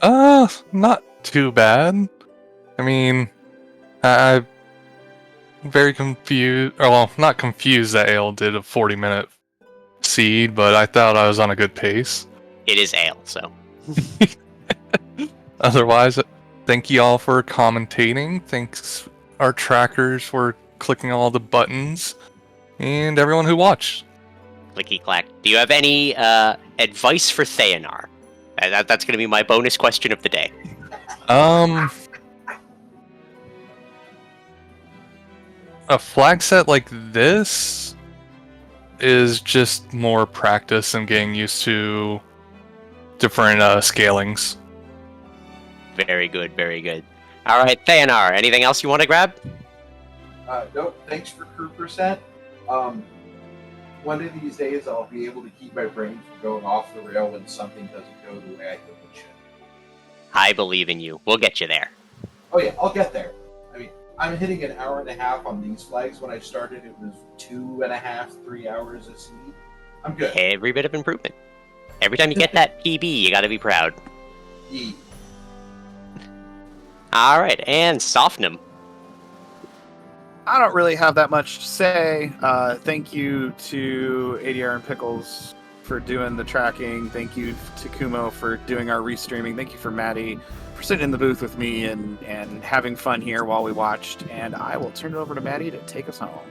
S4: Not too bad. I mean, I'm very confused. Or, well, not confused that Ale did a 40-minute seed, but I thought I was on a good pace.
S1: It is Ale, so.
S4: Otherwise, thank you all for commentating. Thanks our trackers for clicking all the buttons, and everyone who watched.
S1: Clicky clack. Do you have any advice for Thayanar? That's going to be my bonus question of the day.
S4: A flag set like this is just more practice and getting used to different scalings.
S1: Very good, very good. All right, Thayanar, anything else you want to grab?
S6: Nope, thanks for crew percent. One of these days I'll be able to keep my brain from going off the rail when something doesn't go the way I think it should.
S1: I believe in you. We'll get you there.
S6: Oh yeah, I'll get there. I mean, I'm hitting an hour and a half on these flags. When I started, it was 2.5, 3 hours a seed. I'm good.
S1: Every bit of improvement. Every time you get that PB, you got to be proud.
S6: Yeah.
S1: All right, and Sofnum.
S2: I don't really have that much to say. Thank you to ADR and Pickles for doing the tracking. Thank you to Kumo for doing our restreaming. Thank you for Maddie for sitting in the booth with me and having fun here while we watched. And I will turn it over to Maddie to take us home.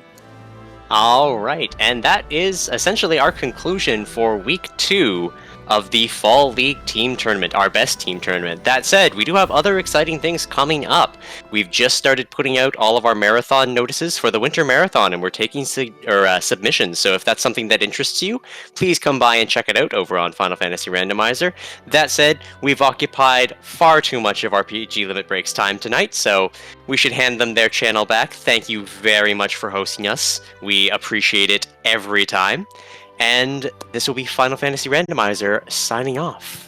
S1: All right, and that is essentially our conclusion for week 2 of the Fall League team tournament, our best team tournament. That said, we do have other exciting things coming up. We've just started putting out all of our marathon notices for the winter marathon, and we're taking submissions. So if that's something that interests you, please come by and check it out over on Final Fantasy Randomizer. That said, we've occupied far too much of our PG Limit Breaks time tonight, so we should hand them their channel back. Thank you very much for hosting us. We appreciate it every time. And this will be Final Fantasy Randomizer signing off.